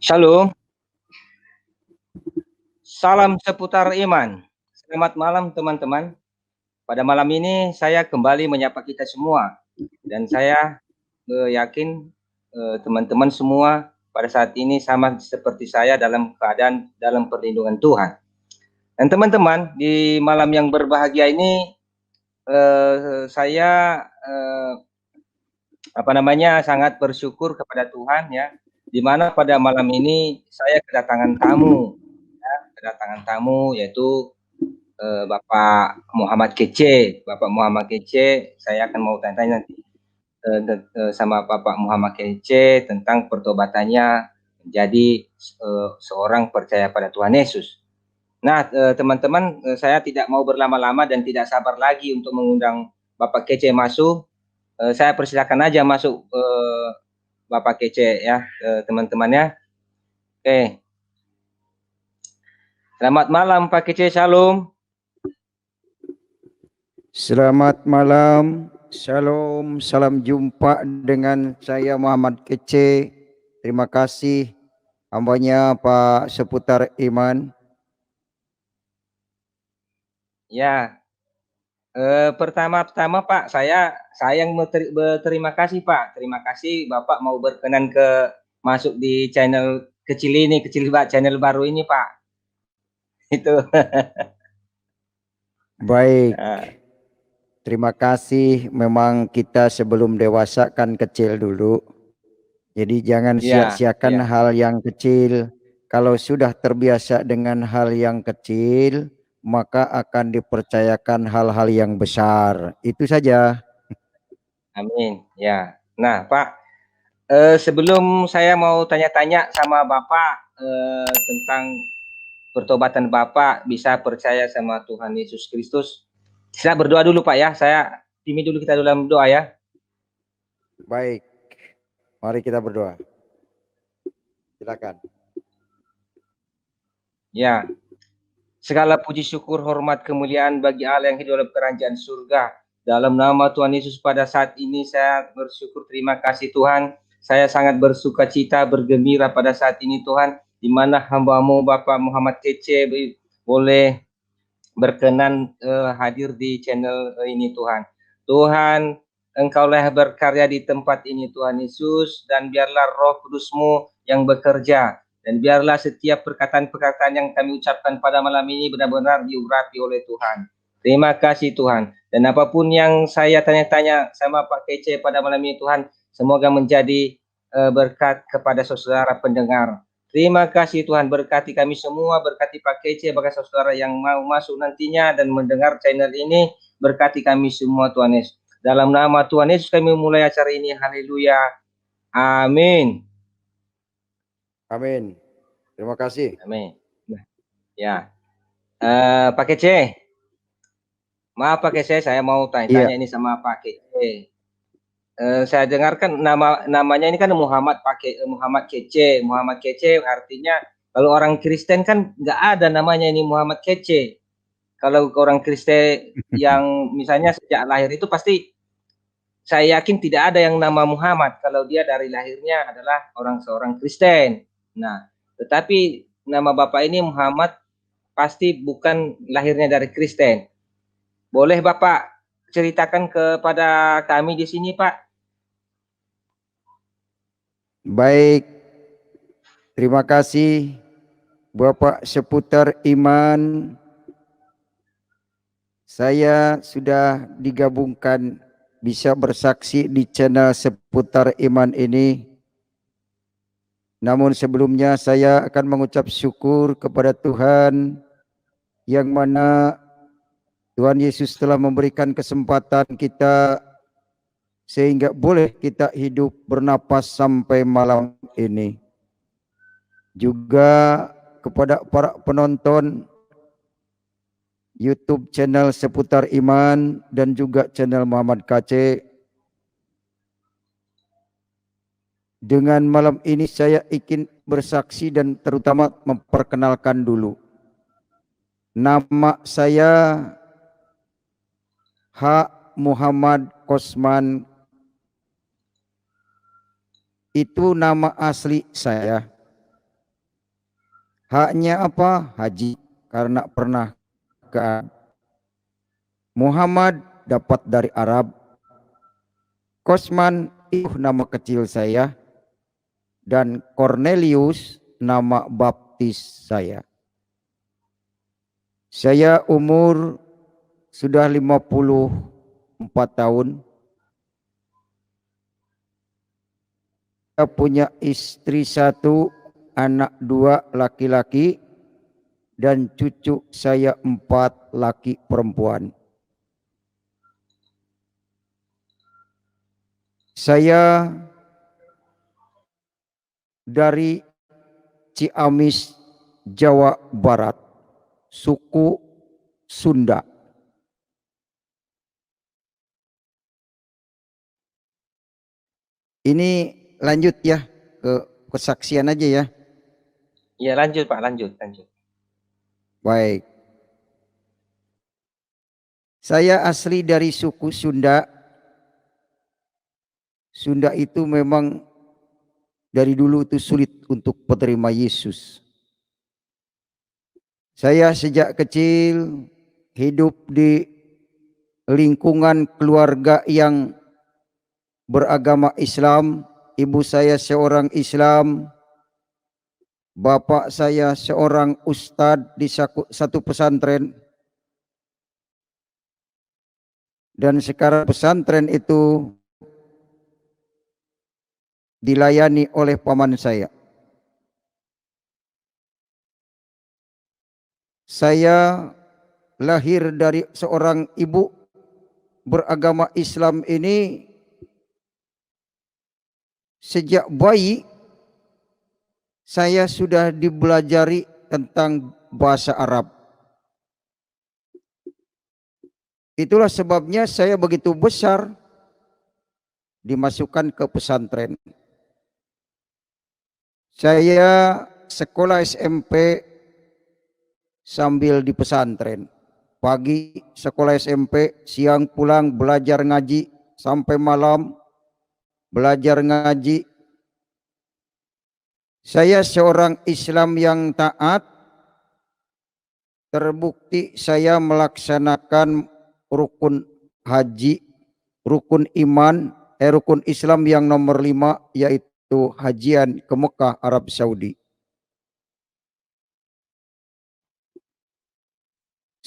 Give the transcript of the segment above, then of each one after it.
Shalom, salam seputar iman. Selamat malam teman-teman. Pada malam ini saya kembali menyapa kita semua. Dan saya yakin teman-teman semua pada saat ini sama seperti saya dalam keadaan dalam perlindungan Tuhan. Dan teman-teman, di malam yang berbahagia ini saya sangat bersyukur kepada Tuhan ya, di mana pada malam ini saya kedatangan tamu yaitu Bapak Muhammad Kece. Bapak Muhammad Kece, saya akan mau tanya nanti sama Bapak Muhammad Kece tentang pertobatannya menjadi seorang percaya pada Tuhan Yesus. Nah, teman-teman, saya tidak mau berlama-lama dan tidak sabar lagi untuk mengundang Bapak Kece masuk. Saya persilakan aja masuk Bapak Kece ya, teman-temannya. Oke. Selamat malam Pak Kece, Shalom. Selamat malam, shalom, salam jumpa dengan saya Muhammad Kece. Terima kasih hambanya Pak Seputar Iman. Ya, pertama-tama Pak, saya yang berterima kasih Pak. Terima kasih Bapak mau berkenan masuk di channel kecil Pak, channel baru ini Pak. Itu. Baik. Terima kasih. Memang kita sebelum dewasa kan kecil dulu. Jadi jangan sia-siakan hal yang kecil. Kalau sudah terbiasa dengan hal yang kecil, maka akan dipercayakan hal-hal yang besar. Itu saja. Amin. Ya. Nah, Pak, sebelum saya mau tanya-tanya sama Bapak tentang pertobatan Bapak bisa percaya sama Tuhan Yesus Kristus, kita berdoa dulu Pak ya. Saya timid dulu, kita dalam doa ya. Baik. Mari kita berdoa. Silakan. Ya. Segala puji syukur, hormat, kemuliaan bagi Allah yang hidup dalam kerajaan surga. Dalam nama Tuhan Yesus pada saat ini saya bersyukur, terima kasih Tuhan. Saya sangat bersuka cita, bergembira pada saat ini Tuhan, di mana hamba-Mu Bapak Muhammad Kece boleh berkenan hadir di channel ini Tuhan. Tuhan, Engkaulah berkarya di tempat ini Tuhan Yesus, dan biarlah Roh Kudus-Mu yang bekerja. Dan biarlah setiap perkataan-perkataan yang kami ucapkan pada malam ini benar-benar diurapi oleh Tuhan. Terima kasih Tuhan. Dan apapun yang saya tanya-tanya sama Pak Kece pada malam ini Tuhan, semoga menjadi berkat kepada saudara pendengar. Terima kasih Tuhan, berkati kami semua, berkati Pak Kece, bagi saudara yang mau masuk nantinya dan mendengar channel ini, berkati kami semua Tuhan Yesus. Dalam nama Tuhan Yesus kami mulai acara ini, haleluya, amin. Amin. Terima kasih. Amin. Ya, Pak Kece, maaf Pak Kece, saya mau tanya-tanya ini sama Pak Kece. Saya dengarkan namanya ini kan Muhammad Kece. Muhammad Kece artinya kalau orang Kristen kan nggak ada namanya ini Muhammad Kece. Kalau orang Kristen yang misalnya sejak lahir itu pasti saya yakin tidak ada yang nama Muhammad kalau dia dari lahirnya adalah seorang Kristen. Nah, tetapi nama Bapak ini Muhammad pasti bukan lahirnya dari Kristen. Boleh Bapak ceritakan kepada kami di sini, Pak? Baik. Terima kasih Bapak Seputar Iman. Saya sudah digabungkan bisa bersaksi di channel Seputar Iman ini. Namun sebelumnya saya akan mengucap syukur kepada Tuhan yang mana Tuhan Yesus telah memberikan kesempatan kita sehingga boleh kita hidup bernapas sampai malam ini. Juga kepada para penonton YouTube channel Seputar Iman dan juga channel Muhammad Kece. Dengan malam ini saya ingin bersaksi dan terutama memperkenalkan dulu. Nama saya H. Muhammad Kosman. Itu nama asli saya. Haknya apa? Haji, karena pernah ke Arab. Muhammad dapat dari Arab. Kosman itu nama kecil saya. Dan Cornelius nama baptis saya. Saya umur sudah 54 tahun. Saya punya istri 1, anak 2 laki-laki, dan cucu saya 4 laki perempuan. Saya dari Ciamis, Jawa Barat, suku Sunda. Ini lanjut ya ke kesaksian aja ya. Ya, lanjut Pak, lanjut. Baik. Saya asli dari suku Sunda. Sunda itu memang dari dulu itu sulit untuk menerima Yesus. Saya sejak kecil hidup di lingkungan keluarga yang beragama Islam. Ibu saya seorang Islam, bapak saya seorang ustadz di satu pesantren. Dan sekarang pesantren itu dilayani oleh paman saya. Saya lahir dari seorang ibu beragama Islam ini. Sejak bayi saya sudah dibelajari tentang bahasa Arab. Itulah sebabnya saya begitu besar dimasukkan ke pesantren. Saya sekolah SMP sambil di pesantren. Pagi sekolah SMP, siang pulang belajar ngaji sampai malam belajar ngaji. Saya seorang Islam yang taat. Terbukti saya melaksanakan rukun haji, rukun iman, rukun Islam yang nomor 5, yaitu hajian ke Mekah, Arab Saudi.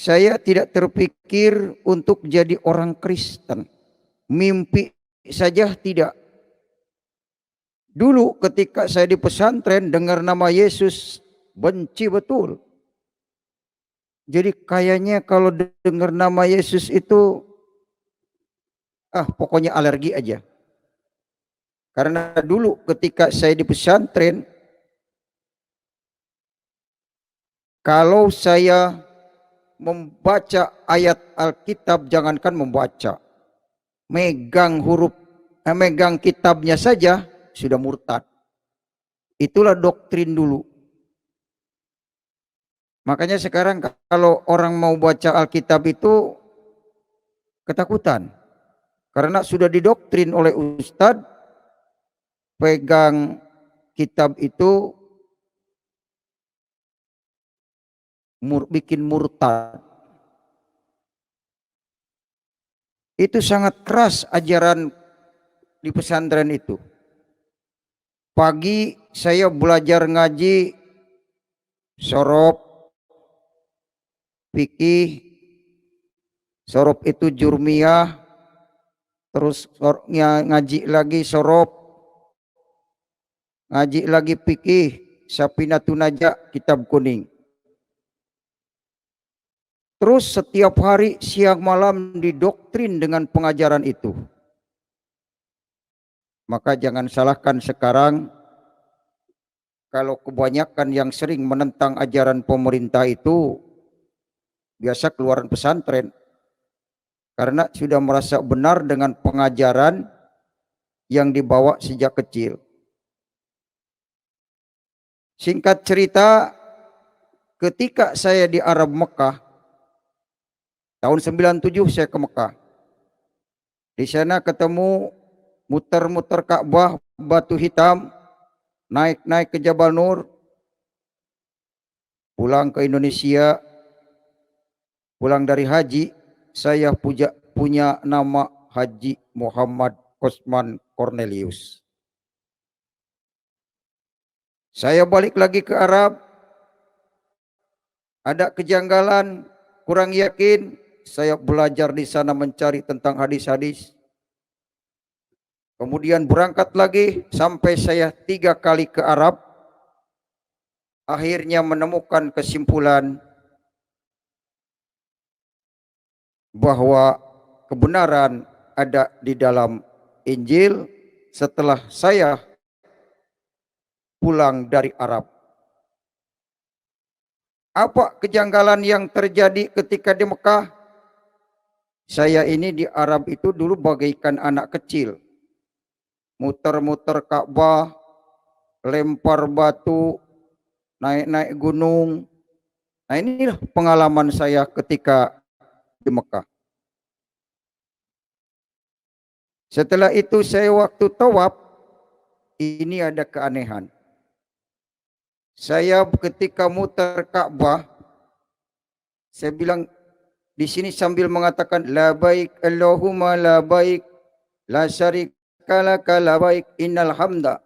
Saya tidak terpikir untuk jadi orang Kristen. Mimpi saja tidak. Dulu ketika saya di pesantren dengar nama Yesus, benci betul. Jadi kayaknya kalau dengar nama Yesus itu pokoknya alergi aja. Karena dulu ketika saya di pesantren, kalau saya membaca ayat Alkitab, jangankan membaca, megang kitabnya saja sudah murtad. Itulah doktrin dulu. Makanya sekarang kalau orang mau baca Alkitab itu ketakutan. Karena sudah didoktrin oleh ustadz, pegang kitab itu bikin murtad. Itu sangat keras ajaran di pesantren itu. Pagi saya belajar ngaji, sorop, fikih, sorop itu jurmiyah, terus ngaji lagi sorop, ngaji lagi fikih, Safinatun Najah, kitab kuning. Terus setiap hari siang malam didoktrin dengan pengajaran itu. Maka jangan salahkan sekarang kalau kebanyakan yang sering menentang ajaran pemerintah itu biasa keluaran pesantren. Karena sudah merasa benar dengan pengajaran yang dibawa sejak kecil. Singkat cerita, ketika saya di Arab Mekah, tahun 97 saya ke Mekah. Di sana ketemu muter-muter Ka'bah, batu hitam, naik-naik ke Jabal Nur. pulang ke Indonesia, pulang dari haji, saya punya nama Haji Muhammad Kosman Cornelius. Saya balik lagi ke Arab, ada kejanggalan, kurang yakin, saya belajar di sana mencari tentang hadis-hadis. Kemudian berangkat lagi sampai saya 3 kali ke Arab. Akhirnya menemukan kesimpulan bahwa kebenaran ada di dalam Injil setelah saya pulang dari Arab. Apa kejanggalan yang terjadi ketika di Mekah? Saya ini di Arab itu dulu bagaikan anak kecil. Muter-muter Ka'bah, lempar batu, naik-naik gunung. Nah, inilah pengalaman saya ketika di Mekah. Setelah itu saya waktu tawaf, ini ada keanehan. Saya ketika muter Ka'bah, saya bilang di sini sambil mengatakan la baik Allahumma la baik la syarika laka la baik innal hamda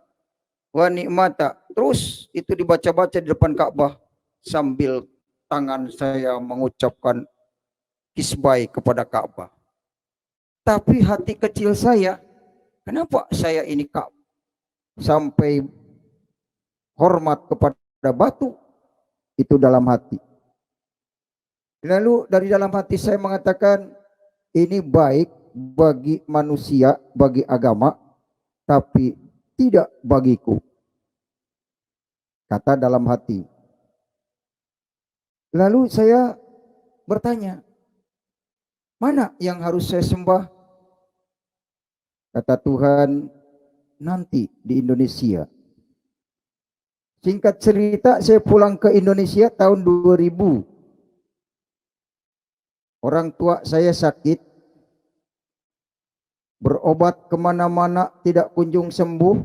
wa ni'mata. Terus itu dibaca-baca di depan Ka'bah sambil tangan saya mengucapkan kisbai kepada Ka'bah. Tapi hati kecil saya, kenapa saya ini sampai hormat kepada batu? Itu dalam hati. Lalu dari dalam hati saya mengatakan, ini baik bagi manusia, bagi agama, tapi tidak bagiku. Kata dalam hati. Lalu saya bertanya, mana yang harus saya sembah? Kata Tuhan, nanti di Indonesia. Singkat cerita, saya pulang ke Indonesia tahun 2000. Orang tua saya sakit, berobat kemana-mana tidak kunjung sembuh.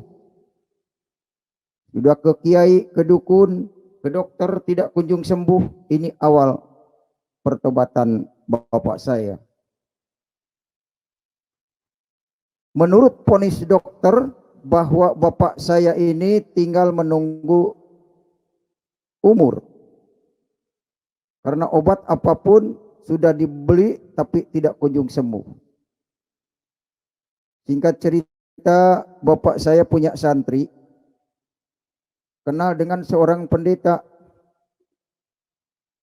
Sudah ke kiai, ke dukun, ke dokter tidak kunjung sembuh. Ini awal pertobatan bapak saya. Menurut vonis dokter bahwa bapak saya ini tinggal menunggu umur. Karena obat apapun sudah dibeli tapi tidak kunjung sembuh. Singkat cerita, bapak saya punya santri, kenal dengan seorang pendeta.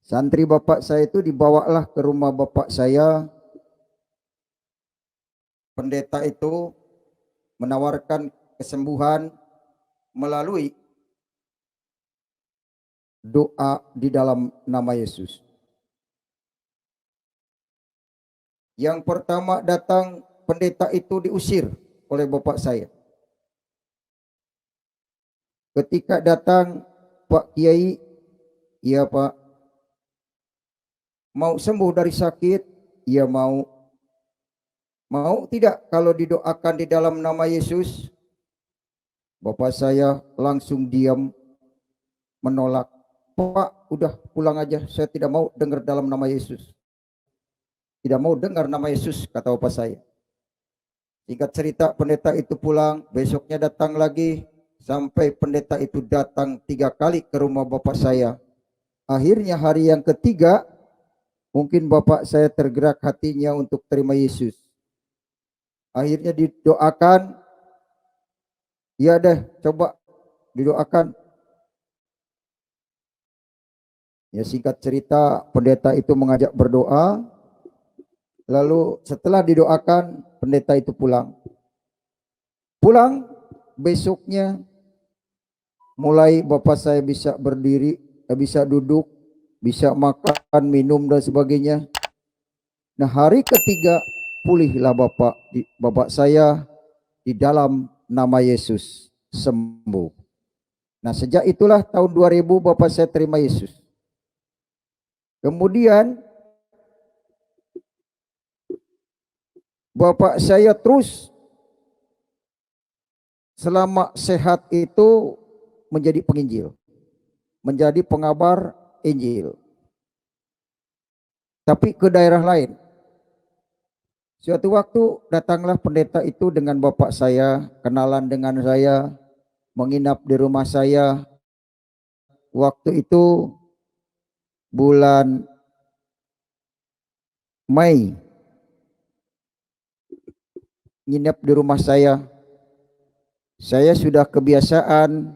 Santri bapak saya itu dibawalah ke rumah bapak saya. Pendeta itu menawarkan kesembuhan melalui doa di dalam nama Yesus. Yang pertama datang pendeta itu diusir oleh bapak saya. Ketika datang, Pak Kiai, iya Pak, mau sembuh dari sakit? Iya mau. Mau tidak kalau didoakan di dalam nama Yesus? Bapak saya langsung diam, menolak. Pak, udah pulang aja, saya tidak mau dengar dalam nama Yesus. Tidak mau dengar nama Yesus, kata bapak saya. Singkat cerita, pendeta itu pulang, besoknya datang lagi, sampai pendeta itu datang 3 kali ke rumah bapak saya. Akhirnya hari yang ketiga, mungkin bapak saya tergerak hatinya untuk terima Yesus. Akhirnya didoakan, ya deh coba didoakan. Ya singkat cerita, pendeta itu mengajak berdoa. Lalu setelah didoakan, pendeta itu pulang. Pulang besoknya mulai bapak saya bisa berdiri, bisa duduk, bisa makan, minum dan sebagainya. Nah hari ketiga pulihlah bapak saya di dalam nama Yesus, sembuh. Nah sejak itulah tahun 2000 bapak saya terima Yesus. Kemudian bapak saya terus selama sehat itu menjadi penginjil, menjadi pengabar Injil. Tapi ke daerah lain. Suatu waktu datanglah pendeta itu dengan bapak saya, kenalan dengan saya, menginap di rumah saya. Waktu itu bulan Mei, nginap di rumah saya. Saya sudah kebiasaan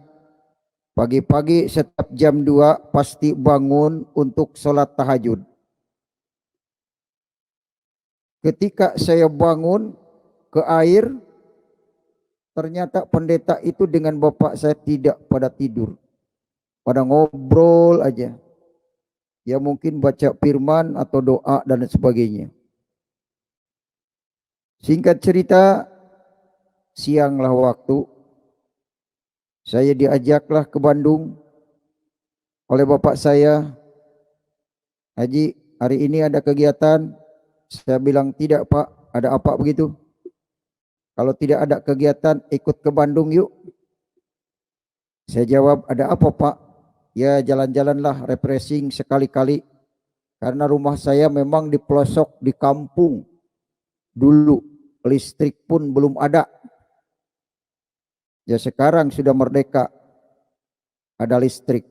pagi-pagi setiap jam 2 pasti bangun untuk sholat tahajud. Ketika saya bangun ke air, ternyata pendeta itu dengan bapak saya tidak pada tidur, pada ngobrol aja. Ya mungkin baca firman atau doa dan sebagainya. Singkat cerita, sianglah waktu, saya diajaklah ke Bandung oleh bapak saya. Haji, hari ini ada kegiatan. Saya bilang, tidak Pak, ada apa begitu? Kalau tidak ada kegiatan, ikut ke Bandung yuk. Saya jawab, ada apa Pak? Ya jalan-jalanlah, refreshing sekali-kali. Karena rumah saya memang di pelosok, di kampung. Dulu listrik pun belum ada. Ya sekarang sudah merdeka, ada listrik.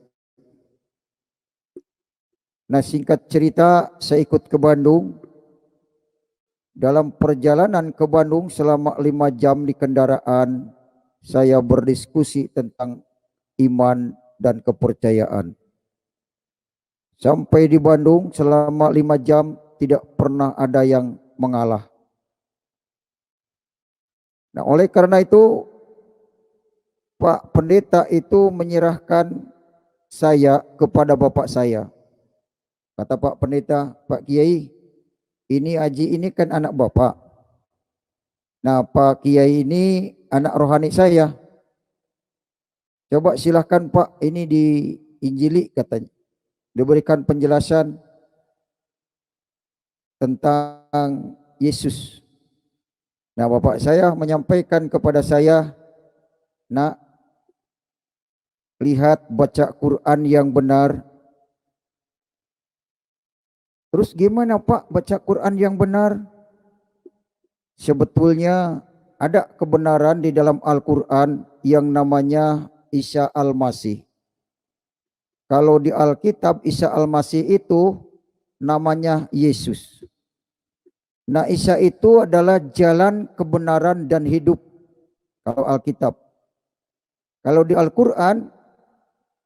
Nah singkat cerita, saya ikut ke Bandung. Dalam perjalanan ke Bandung selama 5 jam di kendaraan, saya berdiskusi tentang iman dan kepercayaan. Sampai di Bandung selama 5 jam tidak pernah ada yang mengalah. Nah, oleh karena itu Pak Pendeta itu menyerahkan saya kepada bapak saya. Kata Pak Pendeta, Pak Kiai, ini Haji ini kan anak bapak. Nah Pak Kiai ini anak rohani saya. Coba silahkan Pak, ini diinjili katanya. Diberikan penjelasan tentang Yesus. Nah bapak saya menyampaikan kepada saya, nak, lihat baca Quran yang benar. Terus gimana Pak baca Quran yang benar? Sebetulnya ada kebenaran di dalam Al-Quran yang namanya Isa Al-Masih. Kalau di Alkitab Isa Al-Masih itu namanya Yesus. Nah Isa itu adalah jalan kebenaran dan hidup kalau Alkitab. Kalau di Al-Quran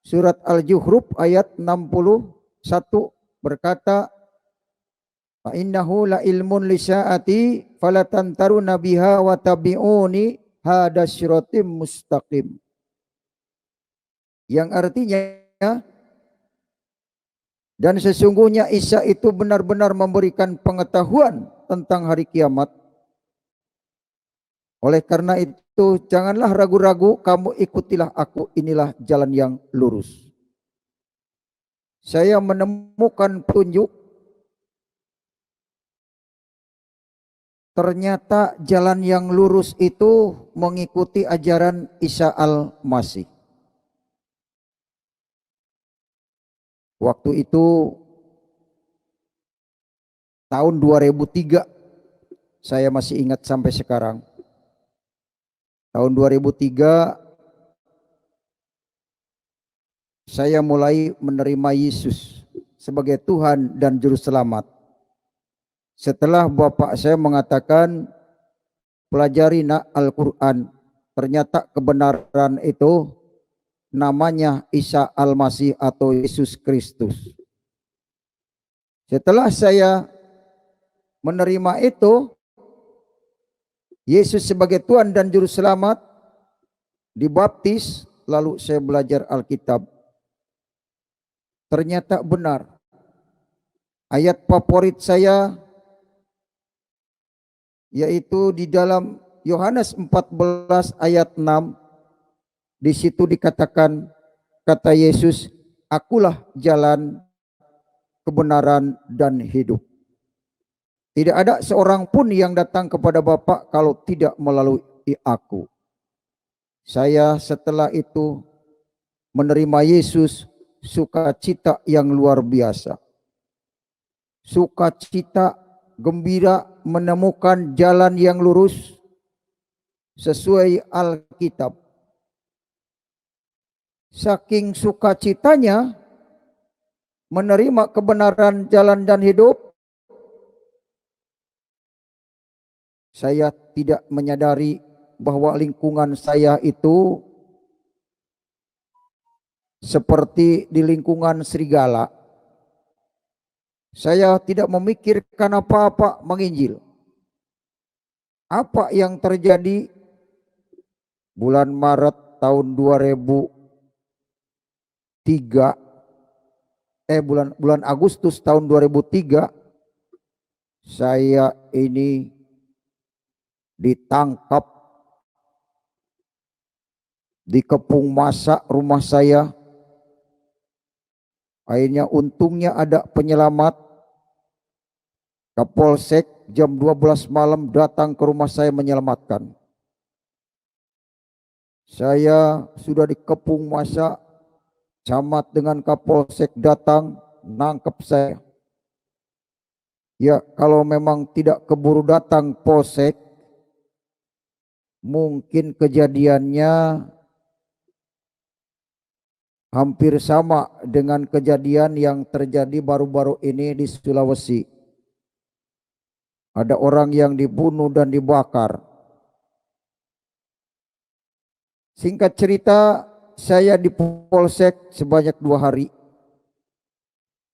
surat Al-Zuhruf ayat 61 berkata, fa innahu la ilmun lisaati falatantaruna biha wa tabi'uni hada syiratim mustaqim. Yang artinya, dan sesungguhnya Isa itu benar-benar memberikan pengetahuan tentang hari kiamat. Oleh karena itu janganlah ragu-ragu, kamu ikutilah aku, inilah jalan yang lurus. Saya menemukan petunjuk. Ternyata jalan yang lurus itu mengikuti ajaran Isa Al-Masih. Waktu itu tahun 2003, saya masih ingat sampai sekarang. Tahun 2003 saya mulai menerima Yesus sebagai Tuhan dan Juru Selamat. Setelah bapak saya mengatakan, pelajari nak Al-Quran, ternyata kebenaran itu namanya Isa Al-Masih atau Yesus Kristus. Setelah saya menerima itu, Yesus sebagai Tuhan dan Juru Selamat, dibaptis, lalu saya belajar Alkitab. Ternyata benar. Ayat favorit saya yaitu di dalam Yohanes 14 ayat 6. Di situ dikatakan, kata Yesus, akulah jalan, kebenaran dan hidup. Tidak ada seorang pun yang datang kepada Bapa kalau tidak melalui aku. Saya setelah itu menerima Yesus sukacita yang luar biasa. Sukacita, gembira menemukan jalan yang lurus sesuai Alkitab. Saking sukacitanya menerima kebenaran jalan dan hidup, saya tidak menyadari bahwa lingkungan saya itu seperti di lingkungan serigala. Saya tidak memikirkan apa-apa menginjil. Apa yang terjadi bulan Maret tahun 2003, bulan Agustus tahun 2003, saya ini ditangkap, dikepung massa rumah saya. Akhirnya untungnya ada penyelamat. Kapolsek jam 12 malam datang ke rumah saya menyelamatkan. Saya sudah dikepung massa, camat dengan Kapolsek datang nangkep saya. Ya, kalau memang tidak keburu datang Polsek, mungkin kejadiannya hampir sama dengan kejadian yang terjadi baru-baru ini di Sulawesi. Ada orang yang dibunuh dan dibakar. Singkat cerita, saya di Polsek sebanyak 2 hari.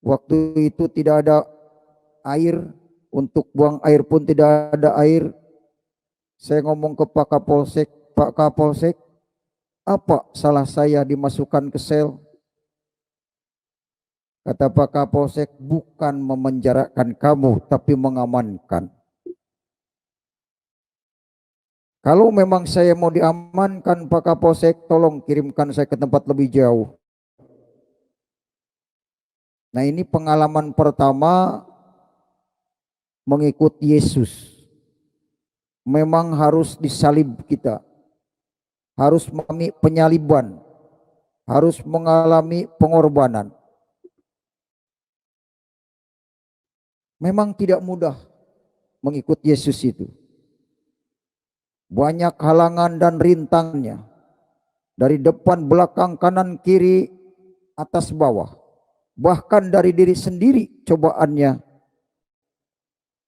Waktu itu tidak ada air, untuk buang air pun tidak ada air. Saya ngomong ke Pak Kapolsek, Pak Kapolsek, apa salah saya dimasukkan ke sel? Kata Pak Kapolsek, bukan memenjarakan kamu, tapi mengamankan. Kalau memang saya mau diamankan Pak Kapolsek, tolong kirimkan saya ke tempat lebih jauh. Nah, ini pengalaman pertama mengikut Yesus. Memang harus disalib kita. Harus mengalami penyaliban. Harus mengalami pengorbanan. Memang tidak mudah mengikut Yesus itu. Banyak halangan dan rintangannya. Dari depan, belakang, kanan, kiri, atas, bawah. Bahkan dari diri sendiri cobaannya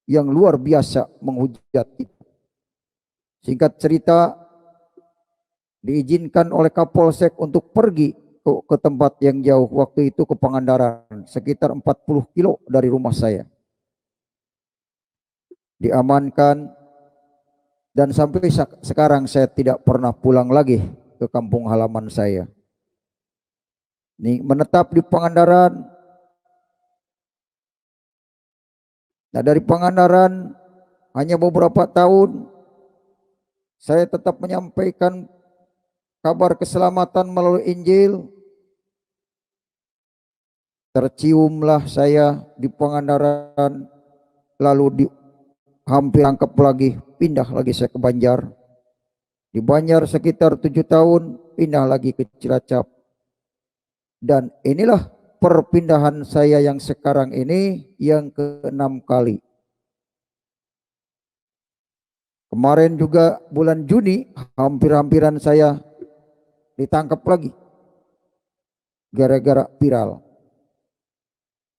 yang luar biasa menghujat kita. Singkat cerita, diizinkan oleh Kapolsek untuk pergi ke tempat yang jauh. Waktu itu ke Pangandaran, sekitar 40 kilo dari rumah saya. Diamankan, dan sampai sekarang saya tidak pernah pulang lagi ke kampung halaman saya. Ini menetap di Pangandaran. Nah, dari Pangandaran hanya beberapa tahun saya tetap menyampaikan kabar keselamatan melalui Injil. Terciumlah saya di Pangandaran, lalu hampir angkep lagi, pindah lagi saya ke Banjar. Di Banjar sekitar 7 tahun, pindah lagi ke Cilacap. Dan inilah perpindahan saya yang sekarang ini yang ke-6 kali. Kemarin juga bulan Juni, hampir-hampiran saya ditangkap lagi gara-gara viral.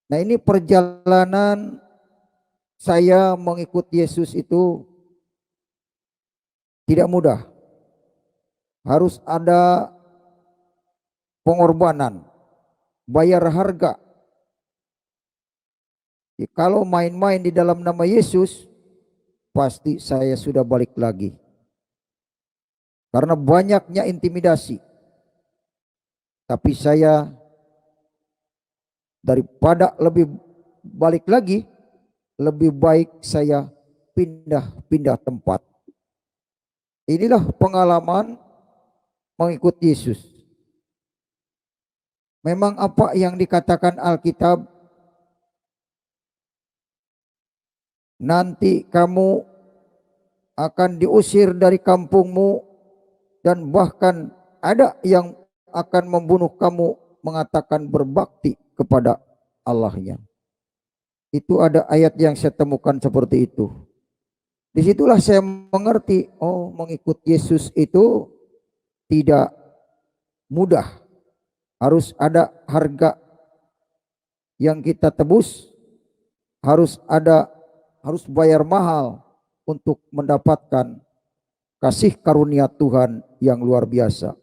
Nah, ini perjalanan saya mengikut Yesus itu tidak mudah. Harus ada pengorbanan, bayar harga. Ya, kalau main-main di dalam nama Yesus, pasti saya sudah balik lagi. Karena banyaknya intimidasi. Tapi saya daripada lebih balik lagi, lebih baik saya pindah tempat. Inilah pengalaman mengikut Yesus. Memang apa yang dikatakan Alkitab, nanti kamu akan diusir dari kampungmu, dan bahkan ada yang akan membunuh kamu mengatakan berbakti kepada Allahnya. Itu ada ayat yang saya temukan seperti itu. Disitulah saya mengerti, oh mengikut Yesus itu tidak mudah. Harus ada harga yang kita tebus, harus bayar mahal untuk mendapatkan kasih karunia Tuhan yang luar biasa.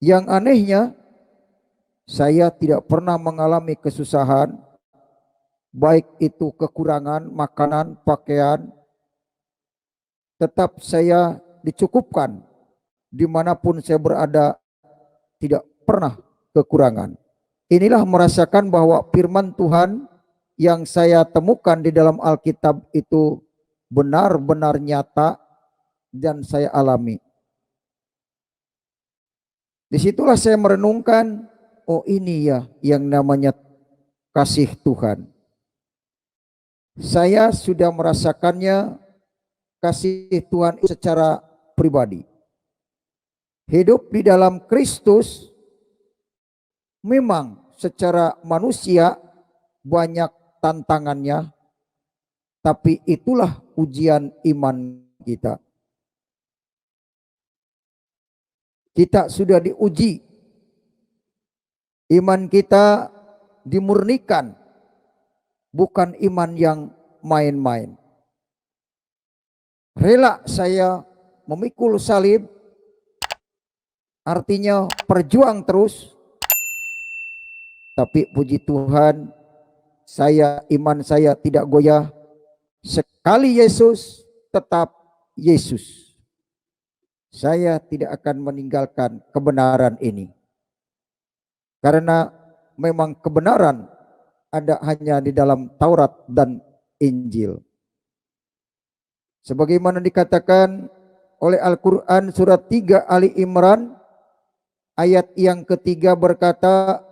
Yang anehnya, saya tidak pernah mengalami kesusahan, baik itu kekurangan makanan, pakaian, tetap saya dicukupkan. Dimanapun saya berada, tidak pernah kekurangan. Inilah merasakan bahwa firman Tuhan yang saya temukan di dalam Alkitab itu benar-benar nyata dan saya alami. Disitulah saya merenungkan, oh ini ya yang namanya kasih Tuhan. Saya sudah merasakannya, kasih Tuhan secara pribadi. Hidup di dalam Kristus memang secara manusia banyak tantangannya, tapi itulah ujian iman kita. Kita sudah diuji, iman kita dimurnikan, bukan iman yang main-main. Rela saya memikul salib, artinya perjuang terus. Tapi puji Tuhan, iman saya tidak goyah. Sekali Yesus, tetap Yesus. Saya tidak akan meninggalkan kebenaran ini. Karena memang kebenaran ada hanya di dalam Taurat dan Injil. Sebagaimana dikatakan oleh Al-Quran surat 3 Ali Imran ayat yang ketiga berkata,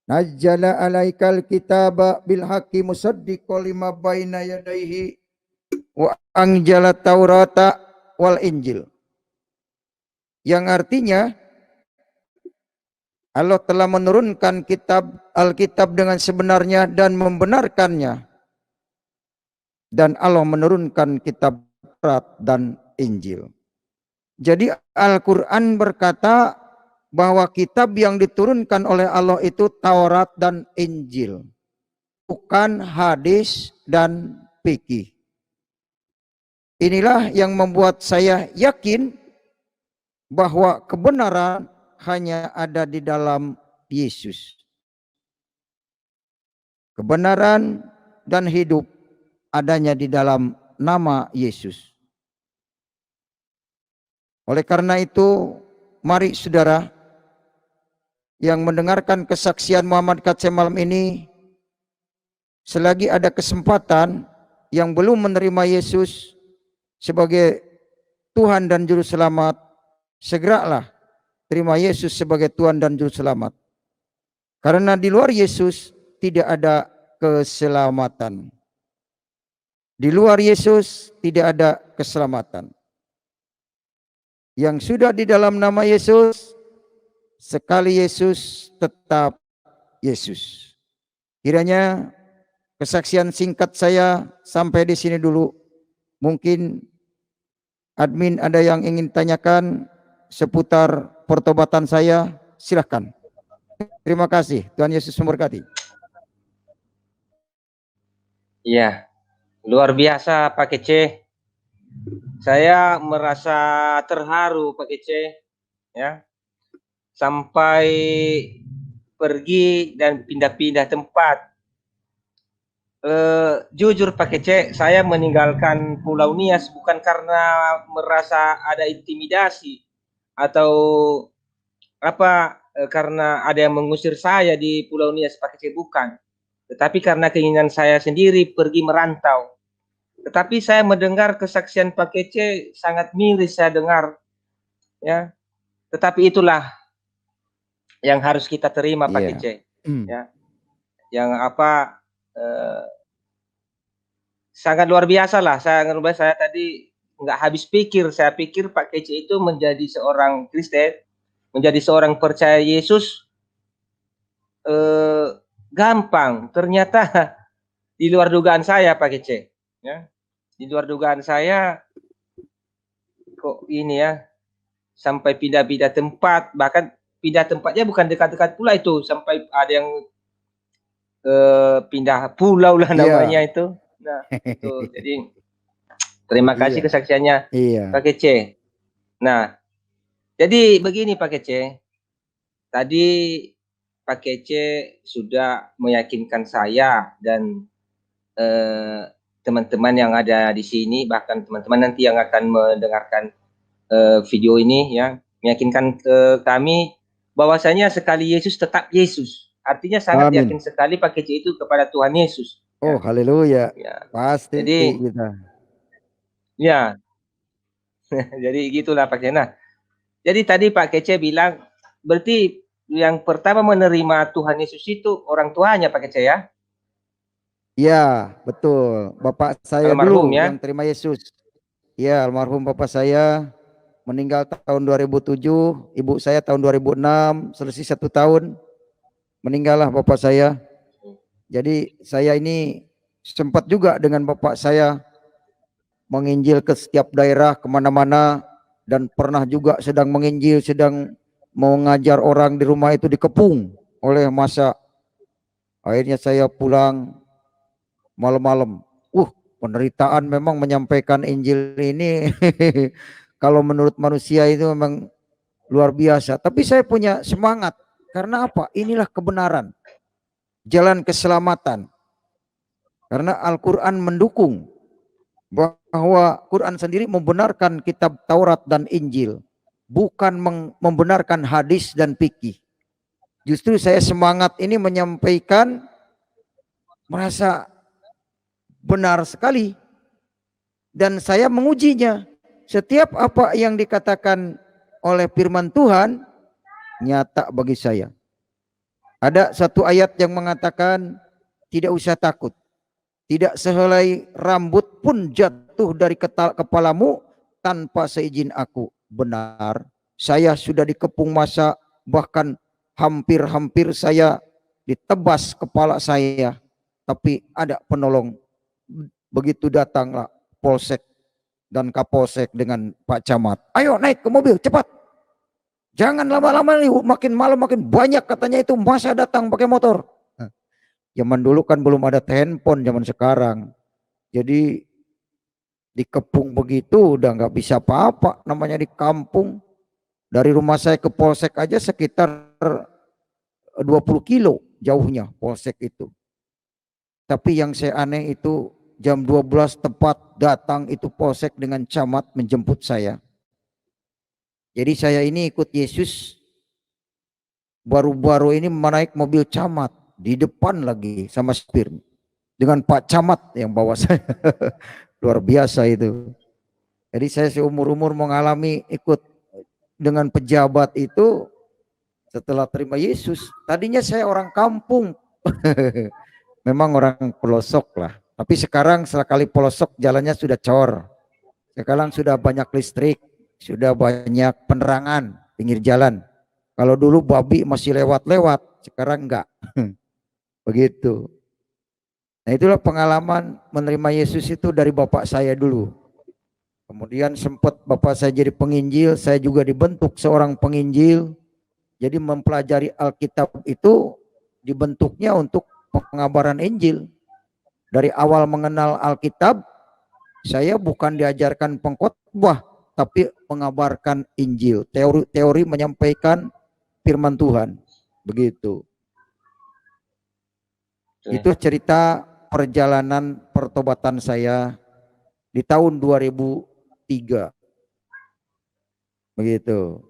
Nazzala alaikal kitaba bil haqqi musaddiqan lima baina yadayhi wa anjala taurata wal injil. Yang artinya Allah telah menurunkan Alkitab dengan sebenarnya dan membenarkannya. Dan Allah menurunkan kitab Taurat dan Injil. Jadi Al-Quran berkata bahwa kitab yang diturunkan oleh Allah itu Taurat dan Injil. Bukan hadis dan fikih. Inilah yang membuat saya yakin bahwa kebenaran hanya ada di dalam Yesus. Kebenaran dan hidup adanya di dalam nama Yesus. Oleh karena itu, mari saudara yang mendengarkan kesaksian Muhammad Kacem malam ini, selagi ada kesempatan yang belum menerima Yesus sebagai Tuhan dan Juru Selamat, segeralah terima Yesus sebagai Tuhan dan Juru Selamat. Karena di luar Yesus tidak ada keselamatan. Di luar Yesus tidak ada keselamatan. Yang sudah di dalam nama Yesus, sekali Yesus tetap Yesus. Kiranya kesaksian singkat saya sampai di sini dulu. Mungkin admin ada yang ingin tanyakan seputar pertobatan saya, silahkan. Terima kasih. Tuhan Yesus memberkati. Iya, luar biasa Pak Kece. Saya merasa terharu Pak Kece, ya, sampai pergi dan pindah-pindah tempat. Jujur Pak Kece, saya meninggalkan Pulau Nias bukan karena merasa ada intimidasi atau apa, karena ada yang mengusir saya di Pulau Nias Pak Kece, bukan. Tetapi karena keinginan saya sendiri pergi merantau. Tetapi saya mendengar kesaksian Pak Kece sangat miris saya dengar, ya. Tetapi itulah yang harus kita terima Pak Kece, ya. Yang apa, sangat luar biasa lah. Saya tadi nggak habis pikir. Saya pikir Pak Kece itu menjadi seorang Kristen menjadi seorang percaya Yesus gampang. Ternyata di luar dugaan saya, Pak Kece. Ya. Di luar dugaan saya, kok ini ya, sampai pindah-pindah tempat, bahkan pindah tempatnya bukan dekat-dekat pula itu, sampai ada yang pindah pulau lah namanya Iya. itu. Nah, itu jadi terima kasih Iya. kesaksiannya Iya. Pak Kece. Nah, jadi begini Pak Kece, tadi Pak Kece sudah meyakinkan saya dan teman-teman yang ada di sini, bahkan teman-teman nanti yang akan mendengarkan video ini ya, meyakinkan ke kami bahwasanya sekali Yesus tetap Yesus. Artinya sangat Amin. yakin sekali Pak Kece itu kepada Tuhan Yesus. Oh, Ya. haleluya. Ya. Pasti Jadi, kita. ya, jadi gitulah Pak Kece. Nah, jadi tadi Pak Kece bilang, berarti yang pertama menerima Tuhan Yesus itu orang tuanya Pak Kece ya? Ya, betul. Bapak saya Almarhum dulu yang ya? terima Yesus. Ya, almarhum bapak saya meninggal tahun 2007, ibu saya tahun 2006, selisih 1 tahun. Meninggallah bapak saya. Jadi saya ini sempat juga dengan bapak saya menginjil ke setiap daerah, kemana-mana, dan pernah juga sedang menginjil, sedang mengajar orang di rumah itu dikepung oleh masa. Akhirnya saya pulang malam-malam. Penderitaan memang menyampaikan Injil ini kalau menurut manusia itu memang luar biasa. Tapi saya punya semangat. Karena apa? Inilah kebenaran. Jalan keselamatan. Karena Al-Quran mendukung bahwa Quran sendiri membenarkan kitab Taurat dan Injil. Bukan membenarkan hadis dan fikih. Justru saya semangat ini menyampaikan merasa benar sekali. Dan saya mengujinya. Setiap apa yang dikatakan oleh firman Tuhan nyata bagi saya. Ada satu ayat yang mengatakan tidak usah takut. Tidak sehelai rambut pun jatuh dari kepalamu tanpa seizin aku. Benar, saya sudah dikepung masa, bahkan hampir-hampir saya ditebas kepala saya. Tapi ada penolong. Begitu datanglah Polsek dan Kapolsek dengan Pak Camat. Ayo naik ke mobil cepat. Jangan lama-lama nih, makin malam makin banyak katanya itu masa datang pakai motor. Zaman dulu kan belum ada handphone zaman sekarang. Jadi dikepung begitu udah nggak bisa apa-apa, namanya di kampung. Dari rumah saya ke Polsek aja sekitar 20 kilo jauhnya Polsek itu. Tapi yang saya aneh itu jam 12 tepat datang itu Polsek dengan camat menjemput saya. Jadi saya ini ikut Yesus baru-baru ini menaik mobil camat di depan lagi sama supir dengan Pak Camat yang bawa saya. Luar biasa itu. Jadi saya seumur-umur mengalami ikut dengan pejabat itu setelah terima Yesus. Tadinya saya orang kampung. Memang orang pelosok lah. Tapi sekarang sekali pelosok jalannya sudah cor. Sekarang sudah banyak listrik, sudah banyak penerangan pinggir jalan. Kalau dulu babi masih lewat-lewat, sekarang enggak. Begitu. Nah itulah pengalaman menerima Yesus itu dari bapak saya dulu. Kemudian sempat bapak saya jadi penginjil, saya juga dibentuk seorang penginjil. Jadi mempelajari Alkitab itu dibentuknya untuk pengabaran Injil. Dari awal mengenal Alkitab, saya bukan diajarkan pengkhotbah, tapi mengabarkan Injil. Teori menyampaikan firman Tuhan. Begitu. Itu cerita perjalanan pertobatan saya di tahun 2003. Begitu.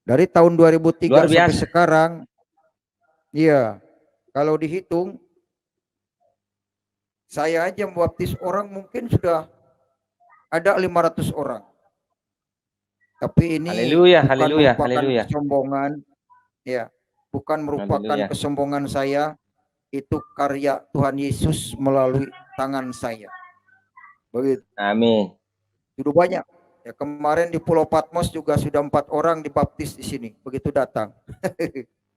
Dari tahun 2003 sampai sekarang, iya, kalau dihitung, saya aja membaptis orang mungkin sudah ada 500 orang. Tapi ini bukan merupakan kesombongan, ya, bukan merupakan kesombongan saya, itu karya Tuhan Yesus melalui tangan saya. Begitu. Amin. Sudah banyak. Ya, kemarin di Pulau Patmos juga sudah 4 orang dibaptis di sini begitu datang.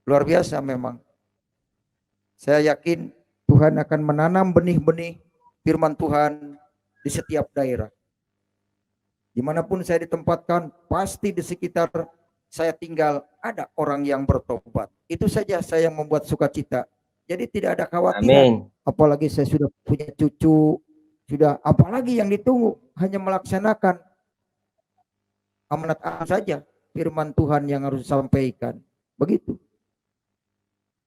Luar biasa memang. Saya yakin Tuhan akan menanam benih-benih firman Tuhan di setiap daerah. Dimanapun saya ditempatkan, pasti di sekitar saya tinggal ada orang yang bertobat. Itu saja saya membuat sukacita. Jadi tidak ada khawatiran. Amin. Apalagi saya sudah punya cucu, sudah apalagi yang ditunggu, hanya melaksanakan amanat Allah saja, firman Tuhan yang harus disampaikan. Begitu.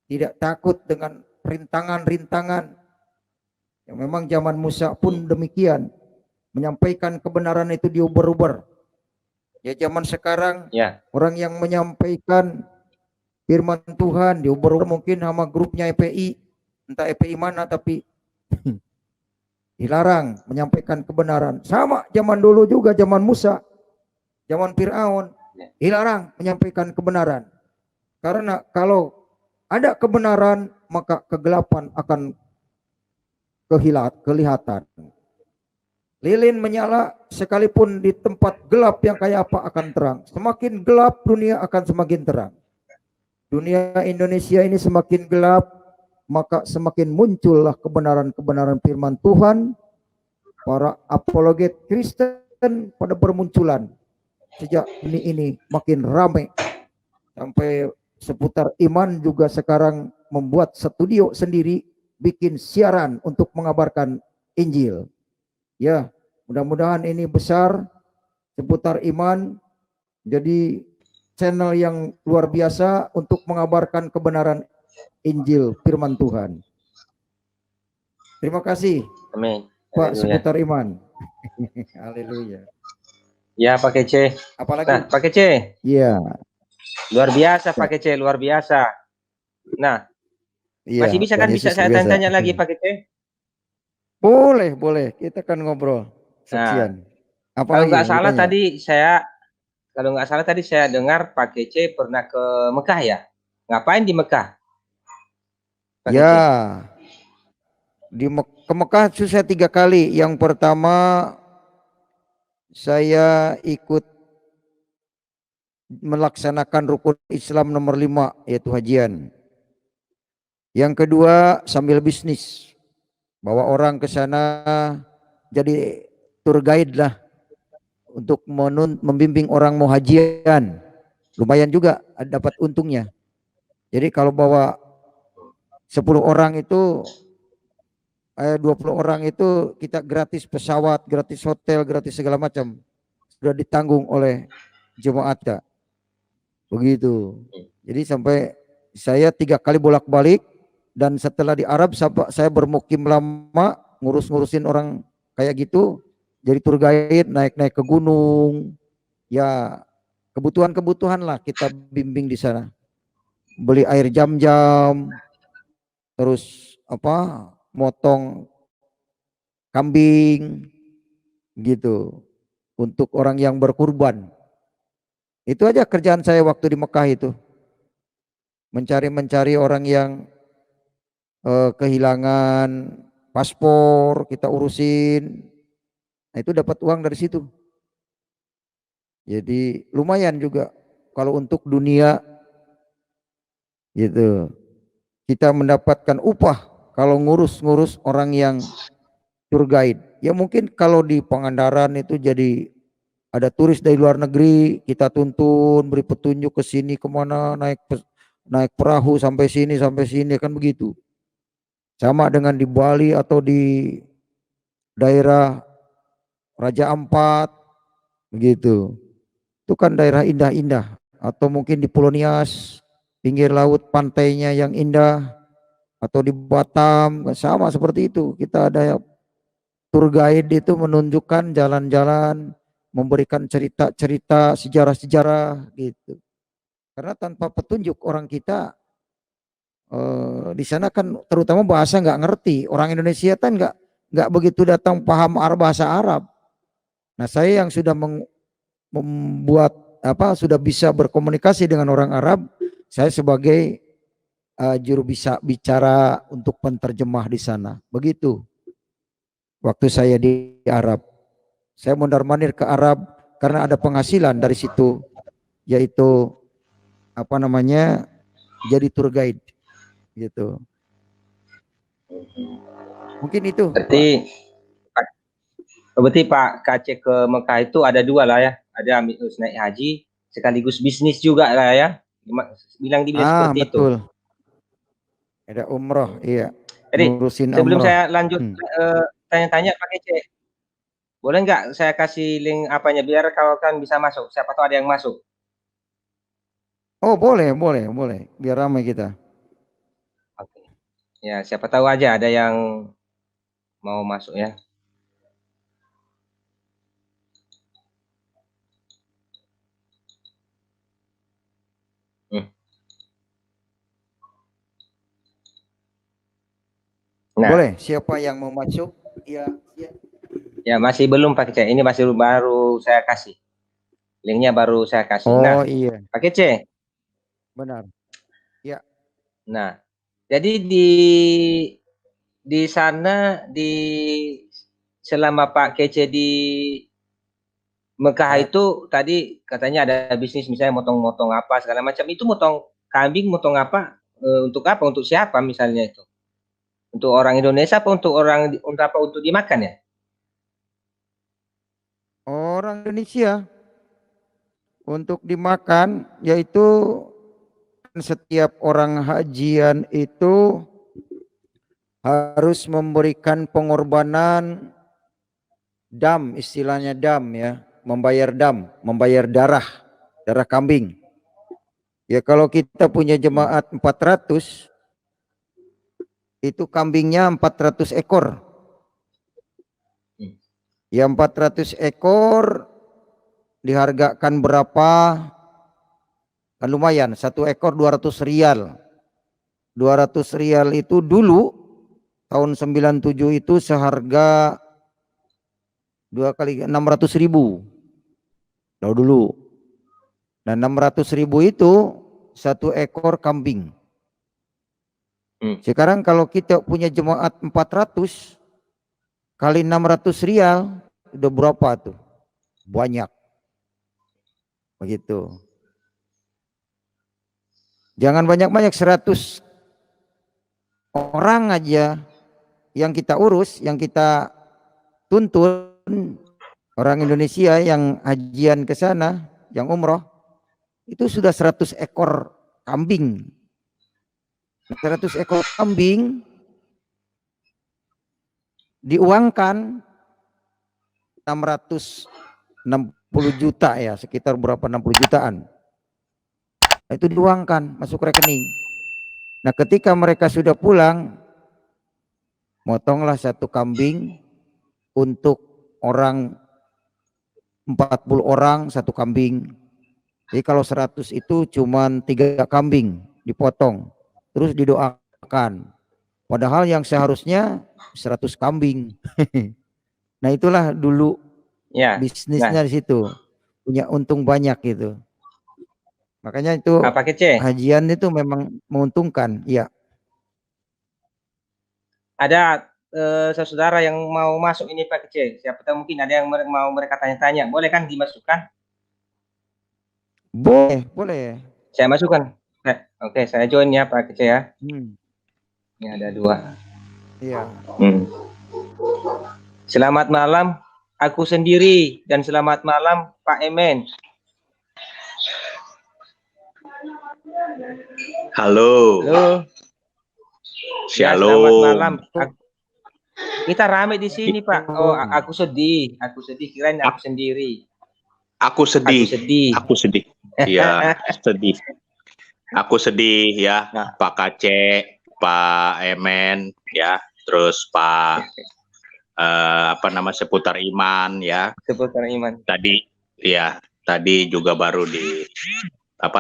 Tidak takut dengan rintangan-rintangan. Yang memang zaman Musa pun demikian. Menyampaikan kebenaran itu diuber-uber. Ya zaman sekarang orang yang menyampaikan firman Tuhan diuber-uber mungkin sama grupnya EPI. Entah EPI mana tapi dilarang menyampaikan kebenaran. Sama zaman dulu juga, zaman Musa. Zaman Fir'aun dilarang menyampaikan kebenaran. Karena kalau ada kebenaran maka kegelapan akan kelihatan. Lilin menyala sekalipun di tempat gelap yang kayak apa akan terang. Semakin gelap dunia akan semakin terang. Dunia Indonesia ini semakin gelap maka semakin muncullah kebenaran-kebenaran firman Tuhan. Para apologet Kristen pada bermunculan. Sejak ini makin ramai sampai seputar iman juga sekarang membuat studio sendiri, bikin siaran untuk mengabarkan Injil. Ya, mudah-mudahan ini besar seputar iman jadi channel yang luar biasa untuk mengabarkan kebenaran Injil firman Tuhan. Terima kasih. Amin. Pak seputar iman. Haleluya. Ya, Pak Kece. Apalagi? Nah, Pak Kece. Iya. Luar biasa, Pak Kece, luar biasa. Nah, masih bisa kan bisa saya tanya lagi, Pak Kece? Boleh, boleh. Kita kan ngobrol. Sekian. Nah, kalau nggak salah tadi saya dengar Pak Kece pernah ke Mekah ya? Ngapain di Mekah? Pak ya. Kece? Ke Mekah saya 3 kali. Yang pertama saya ikut melaksanakan rukun Islam nomor 5 yaitu hajian. Yang kedua sambil bisnis. Bawa orang ke sana jadi tour guide lah untuk membimbing orang mau hajian. Lumayan juga dapat untungnya. Jadi kalau bawa 10 orang itu 20 orang itu kita gratis pesawat, gratis hotel, gratis segala macam. Sudah ditanggung oleh jemaat. Begitu. Jadi sampai saya 3 kali bolak-balik dan setelah di Arab saya bermukim lama ngurusin orang kayak gitu. Jadi tour guide naik-naik ke gunung. Ya kebutuhan-kebutuhan lah kita bimbing di sana. Beli air jam-jam. Terus motong kambing gitu untuk orang yang berkurban. Itu aja kerjaan saya waktu di Mekah itu. Mencari orang yang kehilangan paspor, kita urusin. Nah, itu dapat uang dari situ. Jadi lumayan juga kalau untuk dunia gitu. Kita mendapatkan upah kalau ngurus orang yang tour guide. Ya mungkin kalau di Pangandaran itu jadi ada turis dari luar negeri, kita tuntun, beri petunjuk ke sini kemana, naik perahu sampai sini kan begitu. Sama dengan di Bali atau di daerah Raja Ampat, begitu. Itu kan daerah indah-indah. Atau mungkin di Pulau Nias, pinggir laut pantainya yang indah. Atau di Batam, sama seperti itu. Kita ada tour guide itu menunjukkan jalan-jalan, memberikan cerita-cerita, sejarah-sejarah gitu. Karena tanpa petunjuk orang kita di sana kan terutama bahasa nggak ngerti. Orang Indonesia kan nggak begitu datang paham bahasa Arab. Nah saya yang sudah membuat sudah bisa berkomunikasi dengan orang Arab, saya sebagai juru bicara untuk penterjemah di sana. Begitu. Waktu saya di Arab, saya mondar-mandir ke Arab, karena ada penghasilan dari situ, yaitu apa namanya, jadi tour guide gitu. Mungkin itu, Pak. Berarti Pak KC ke Mekah itu ada dua lah ya, ada naik haji sekaligus bisnis juga lah ya, bilang seperti itu. Betul. Ada umroh, iya. Jadi Ngurusin sebelum umroh. saya lanjut tanya-tanya Pak KC, boleh nggak saya kasih link apanya biar kawan-kawan bisa masuk, siapa tahu ada yang masuk. Oh boleh, boleh, boleh, biar ramai kita. Oke. Ya siapa tahu aja ada yang mau masuk ya. Nah, boleh, siapa yang mau masuk? Ya, ya. Ya masih belum Pak Kece, ini masih baru saya kasih. Linknya baru saya kasih. Oh Nah, iya. Pak Kece. Benar. Ya. Nah, jadi di sana selama Pak Kece di Mekah itu tadi katanya ada bisnis misalnya motong-motong apa segala macam, itu motong kambing, motong apa, untuk apa, untuk siapa misalnya itu, untuk orang Indonesia apa untuk untuk dimakan ya? Orang Indonesia untuk dimakan, yaitu setiap orang hajian itu harus memberikan pengorbanan dam, istilahnya dam ya, membayar darah kambing. Ya kalau kita punya jemaat 400, itu kambingnya 400 ekor. Ya 400 ekor dihargakan berapa? Kan lumayan, satu ekor 200 rial. 200 rial itu dulu tahun 97 itu seharga 600.000 dulu. Nah 600.000 itu satu ekor kambing. Sekarang kalau kita punya jemaat 400 kali 600 rial udah berapa tuh? Banyak. Begitu. Jangan banyak-banyak, 100 orang aja yang kita urus, yang kita tuntun, orang Indonesia yang hajian ke sana, yang umroh, itu sudah 100 ekor kambing. 100 ekor kambing diuangkan 660 juta ya, sekitar berapa, 60 jutaan. Itu diuangkan masuk rekening. Nah ketika mereka sudah pulang, motonglah satu kambing untuk orang 40 orang satu kambing. Jadi kalau 100 itu cuman 3 kambing dipotong, terus didoakan. Padahal yang seharusnya 100 kambing. Nah itulah dulu Ya. bisnisnya di situ, punya untung banyak gitu. Makanya itu Pak Kece, hajian itu memang menguntungkan. Ya. Ada saudara yang mau masuk ini Pak Kece. Siapa tahu mungkin ada yang mau mereka tanya-tanya. Boleh kan dimasukkan? Boleh, boleh. Saya masukkan. Oke, saya join ya Pak Kece ya. Ini ada 2. Iya. Selamat malam aku sendiri dan selamat malam Pak Emen. Halo. Halo. Ya, selamat malam. Kita rame di sini Pak. Oh, aku sedih. Kirain aku sendiri. Aku sedih. Iya, sedih. Aku sedih ya, Pak Kacek, Pak Emen ya, terus Pak seputar Iman ya. Seputar Iman. Tadi juga baru di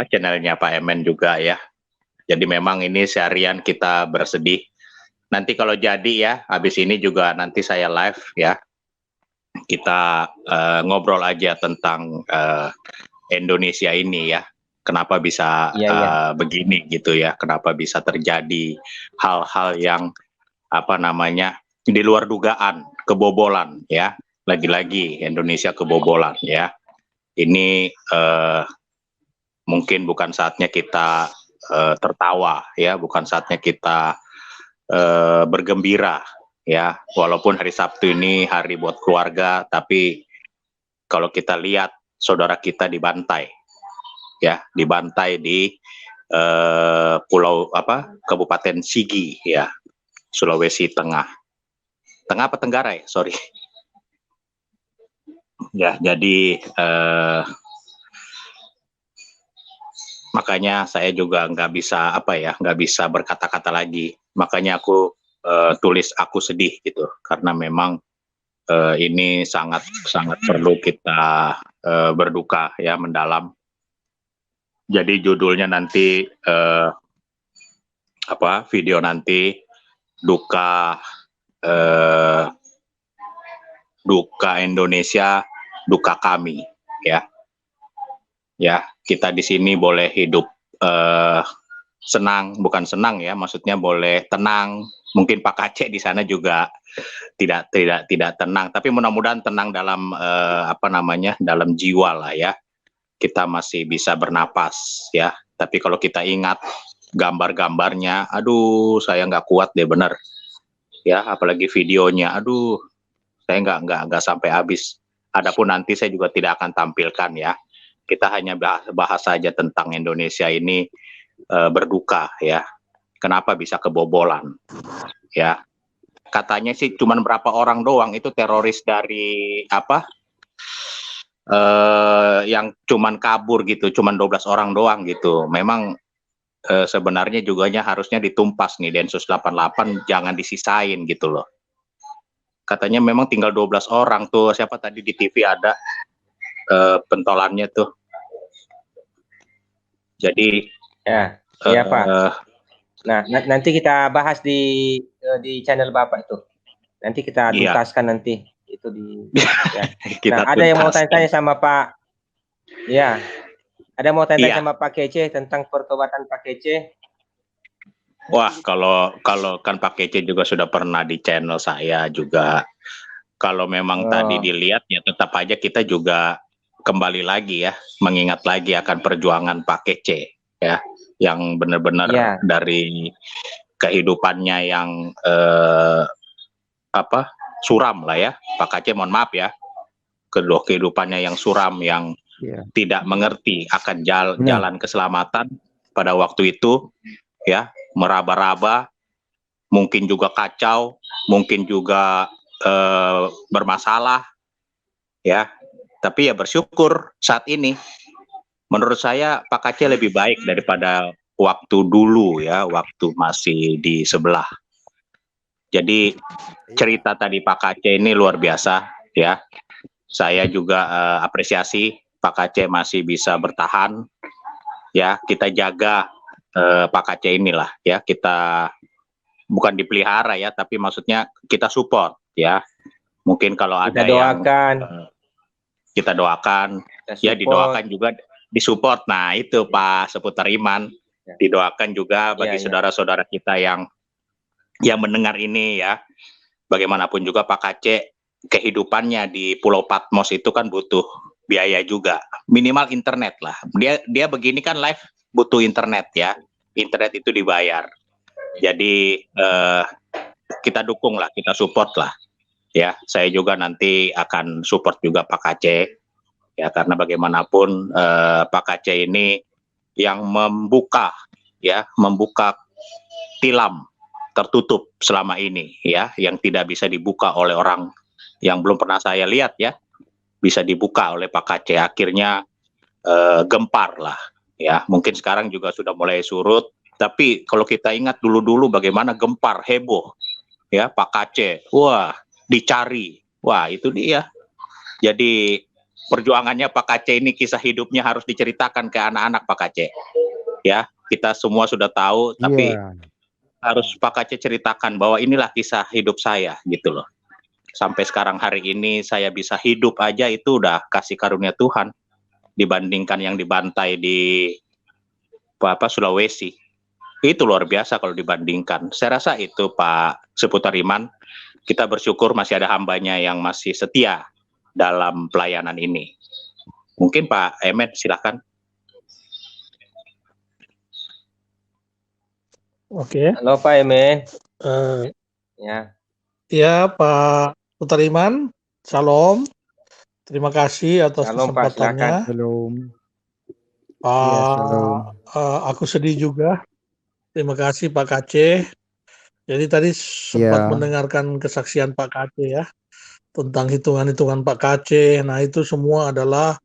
channelnya Pak Emen juga ya. Jadi memang ini seharian kita bersedih. Nanti kalau jadi ya, habis ini juga nanti saya live ya. Kita ngobrol aja tentang Indonesia ini ya. Kenapa bisa begini gitu ya? Kenapa bisa terjadi hal-hal yang di luar dugaan, kebobolan ya. Lagi-lagi Indonesia kebobolan ya. Ini mungkin bukan saatnya kita tertawa ya, bukan saatnya kita bergembira ya, walaupun hari Sabtu ini hari buat keluarga, tapi kalau kita lihat saudara kita dibantai ya, dibantai di pulau Kabupaten Sigi ya, Sulawesi Tengah apa Tenggara ya, sorry ya. Jadi makanya saya juga nggak bisa berkata-kata lagi. Makanya aku tulis aku sedih gitu, karena memang ini sangat perlu kita berduka ya, mendalam. Jadi judulnya nanti video nanti duka Indonesia, duka kami ya. Ya, kita di sini boleh hidup senang, bukan senang ya, maksudnya boleh tenang. Mungkin Pak Aceh di sana juga tidak tenang, tapi mudah-mudahan tenang dalam dalam jiwa lah ya. Kita masih bisa bernapas ya. Tapi kalau kita ingat gambar-gambarnya, aduh saya nggak kuat deh bener ya, apalagi videonya, aduh saya nggak sampai habis. Adapun nanti saya juga tidak akan tampilkan ya. Kita hanya bahas saja tentang Indonesia ini berduka ya. Kenapa bisa kebobolan ya? Katanya sih cuman berapa orang doang itu teroris dari yang cuman kabur gitu, cuman 12 orang doang gitu. Memang sebenarnya juga harusnya ditumpas nih, Densus 88 jangan disisain gitu loh. Katanya memang tinggal 12 orang tuh, siapa tadi di TV ada pentolannya tuh. Jadi ya, iya Pak. Nah, nanti kita bahas di channel Bapak itu. Nanti kita tuntaskan nanti itu di ya. Nah, ada yang mau tanya-tanya sama Pak. Ya. Ada mau tanya sama Pak Kece tentang pertobatan Pak Kece? Wah, kalau kan Pak Kece juga sudah pernah di channel saya juga. Kalau memang tadi dilihat ya, tetap aja kita juga kembali lagi ya, mengingat lagi akan perjuangan Pak Kece ya, yang benar-benar dari kehidupannya yang suram lah ya. Pak Kece mohon maaf ya, kedua kehidupannya yang suram, yang tidak mengerti akan jalan keselamatan pada waktu itu ya, meraba-raba, mungkin juga kacau, mungkin juga bermasalah ya, tapi ya bersyukur saat ini menurut saya Pak Aceh lebih baik daripada waktu dulu ya, waktu masih di sebelah. Jadi cerita tadi Pak Aceh ini luar biasa ya, saya juga apresiasi Pak Aceh masih bisa bertahan ya. Kita jaga Pak Aceh inilah ya, kita bukan dipelihara ya, tapi maksudnya kita support ya. Mungkin kalau ada kita doakan ya, didoakan juga, disupport. Nah itu Pak seputar iman, didoakan juga bagi saudara-saudara kita yang mendengar ini ya. Bagaimanapun juga Pak Aceh kehidupannya di Pulau Patmos itu kan butuh biaya juga, minimal internet lah. Dia begini kan live butuh internet ya, internet itu dibayar. Jadi kita dukung lah, kita support lah ya. Saya juga nanti akan support juga Pak Aceh ya, karena bagaimanapun Pak Aceh ini yang membuka tilam tertutup selama ini ya, yang tidak bisa dibuka oleh orang yang belum pernah saya lihat ya, bisa dibuka oleh Pak Aceh. Akhirnya gempar lah ya. Mungkin sekarang juga sudah mulai surut, tapi kalau kita ingat dulu-dulu bagaimana gempar, heboh ya Pak Aceh, wah dicari, wah itu dia. Jadi perjuangannya Pak Aceh ini, kisah hidupnya harus diceritakan ke anak-anak Pak Aceh ya. Kita semua sudah tahu, tapi harus Pak Aceh ceritakan bahwa inilah kisah hidup saya gitu loh. Sampai sekarang hari ini saya bisa hidup aja itu udah kasih karunia Tuhan, dibandingkan yang dibantai di Sulawesi. Itu luar biasa kalau dibandingkan. Saya rasa itu Pak seputar iman, kita bersyukur masih ada hambanya yang masih setia dalam pelayanan ini. Mungkin Pak Emet silakan. Oke. Halo Pak Emen. Ya. Ya Pak Putariman, Shalom. Terima kasih atas Shalom, Pak, kesempatannya. Shalom. Iya, shalom. Aku sedih juga. Terima kasih Pak Kace. Jadi tadi sempat Ya. mendengarkan kesaksian Pak Kace ya tentang hitungan-hitungan Pak Kace. Nah itu semua adalah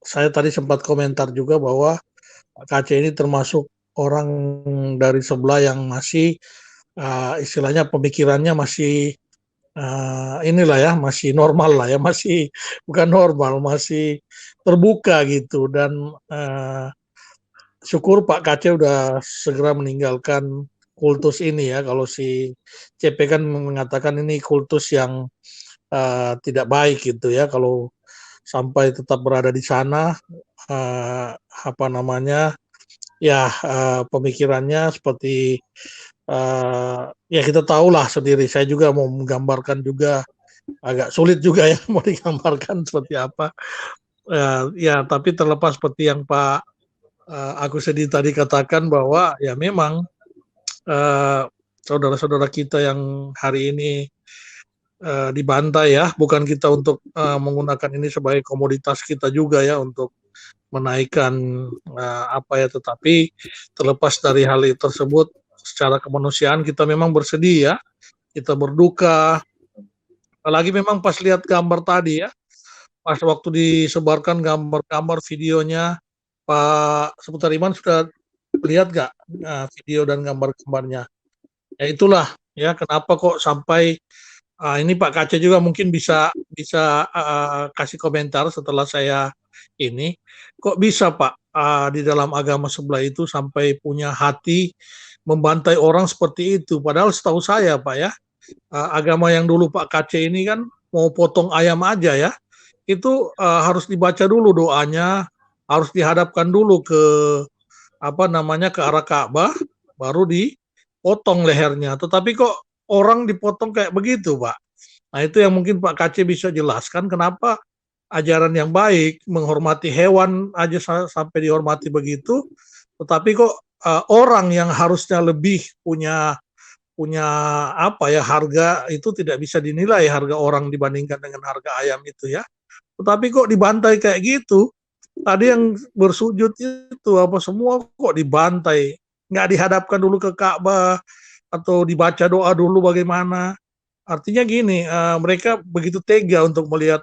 saya tadi sempat komentar juga bahwa Pak Kace ini termasuk orang dari sebelah yang masih istilahnya pemikirannya masih inilah ya, masih normal lah ya, masih bukan normal, masih terbuka gitu. Dan syukur Pak Kace udah segera meninggalkan kultus ini ya. Kalau si CP kan mengatakan ini kultus yang tidak baik gitu ya. Kalau sampai tetap berada di sana, apa namanya, ya pemikirannya seperti ya kita tahulah sendiri. Saya juga mau menggambarkan juga agak sulit juga ya mau digambarkan seperti apa. Ya tapi terlepas seperti yang Pak aku sedih tadi katakan bahwa ya memang saudara-saudara kita yang hari ini dibantai ya, bukan kita untuk menggunakan ini sebagai komoditas kita juga ya untuk menaikkan apa ya, tetapi terlepas dari hal tersebut secara kemanusiaan kita memang bersedih ya, kita berduka. Apalagi memang pas lihat gambar tadi ya, pas waktu disebarkan gambar-gambar videonya, Pak Seputariman sudah lihat nggak video dan gambar-gambarnya? Ya itulah ya kenapa kok sampai ini Pak Kace juga mungkin bisa kasih komentar setelah saya ini, kok bisa Pak di dalam agama sebelah itu sampai punya hati membantai orang seperti itu? Padahal setahu saya Pak ya, agama yang dulu Pak Kace ini kan mau potong ayam aja ya, itu harus dibaca dulu doanya, harus dihadapkan dulu ke apa namanya, ke arah Ka'bah, baru dipotong lehernya. Tetapi kok orang dipotong kayak begitu, Pak? Nah itu yang mungkin Pak Kace bisa jelaskan kenapa ajaran yang baik menghormati hewan aja sampai dihormati begitu, tetapi kok orang yang harusnya lebih punya apa ya, harga itu tidak bisa dinilai harga orang dibandingkan dengan harga ayam itu ya. Tetapi kok dibantai kayak gitu? Tadi yang bersujud itu apa semua kok dibantai? Nggak dihadapkan dulu ke Ka'bah atau dibaca doa dulu bagaimana? Artinya gini, mereka begitu tega untuk melihat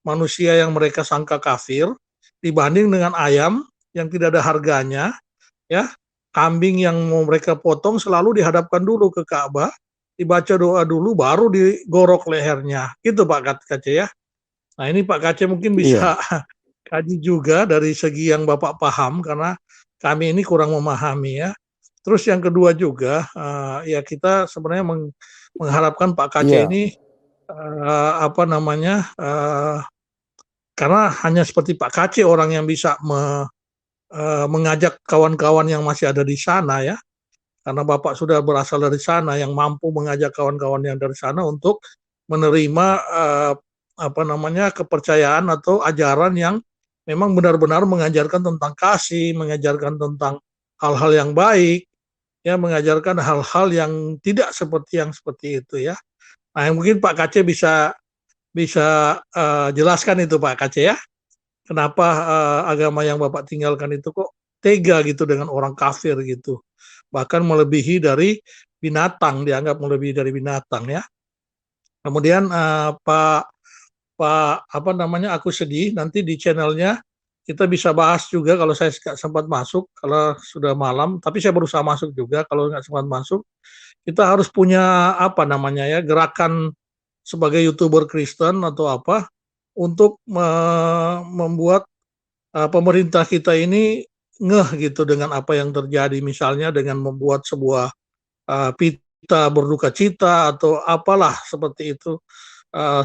manusia yang mereka sangka kafir dibanding dengan ayam yang tidak ada harganya, ya, kambing yang mau mereka potong selalu dihadapkan dulu ke Ka'bah, dibaca doa dulu, baru digorok lehernya. Gitu Pak Kace ya. Nah ini Pak Kace mungkin bisa kaji juga dari segi yang Bapak paham, karena kami ini kurang memahami ya. Terus yang kedua juga, ya kita sebenarnya mengharapkan Pak Kace ini, apa namanya, karena hanya seperti Pak Kace orang yang bisa mengajak kawan-kawan yang masih ada di sana ya, karena Bapak sudah berasal dari sana, yang mampu mengajak kawan-kawan yang dari sana untuk menerima apa namanya, kepercayaan atau ajaran yang memang benar-benar mengajarkan tentang kasih, mengajarkan tentang hal-hal yang baik, ya, mengajarkan hal-hal yang tidak seperti yang seperti itu ya. Nah, yang mungkin Pak Kace bisa jelaskan itu Pak Kace ya. Kenapa agama yang Bapak tinggalkan itu kok tega gitu dengan orang kafir gitu. Bahkan melebihi dari binatang, dianggap melebihi dari binatang ya. Kemudian Pak apa namanya, aku sedih nanti di channelnya kita bisa bahas juga kalau saya nggak sempat masuk, kalau sudah malam, tapi saya berusaha masuk juga, kalau nggak sempat masuk, kita harus punya apa namanya ya, gerakan sebagai YouTuber Kristen atau apa, untuk membuat pemerintah kita ini ngeh gitu dengan apa yang terjadi, misalnya dengan membuat sebuah pita berduka cita atau apalah seperti itu,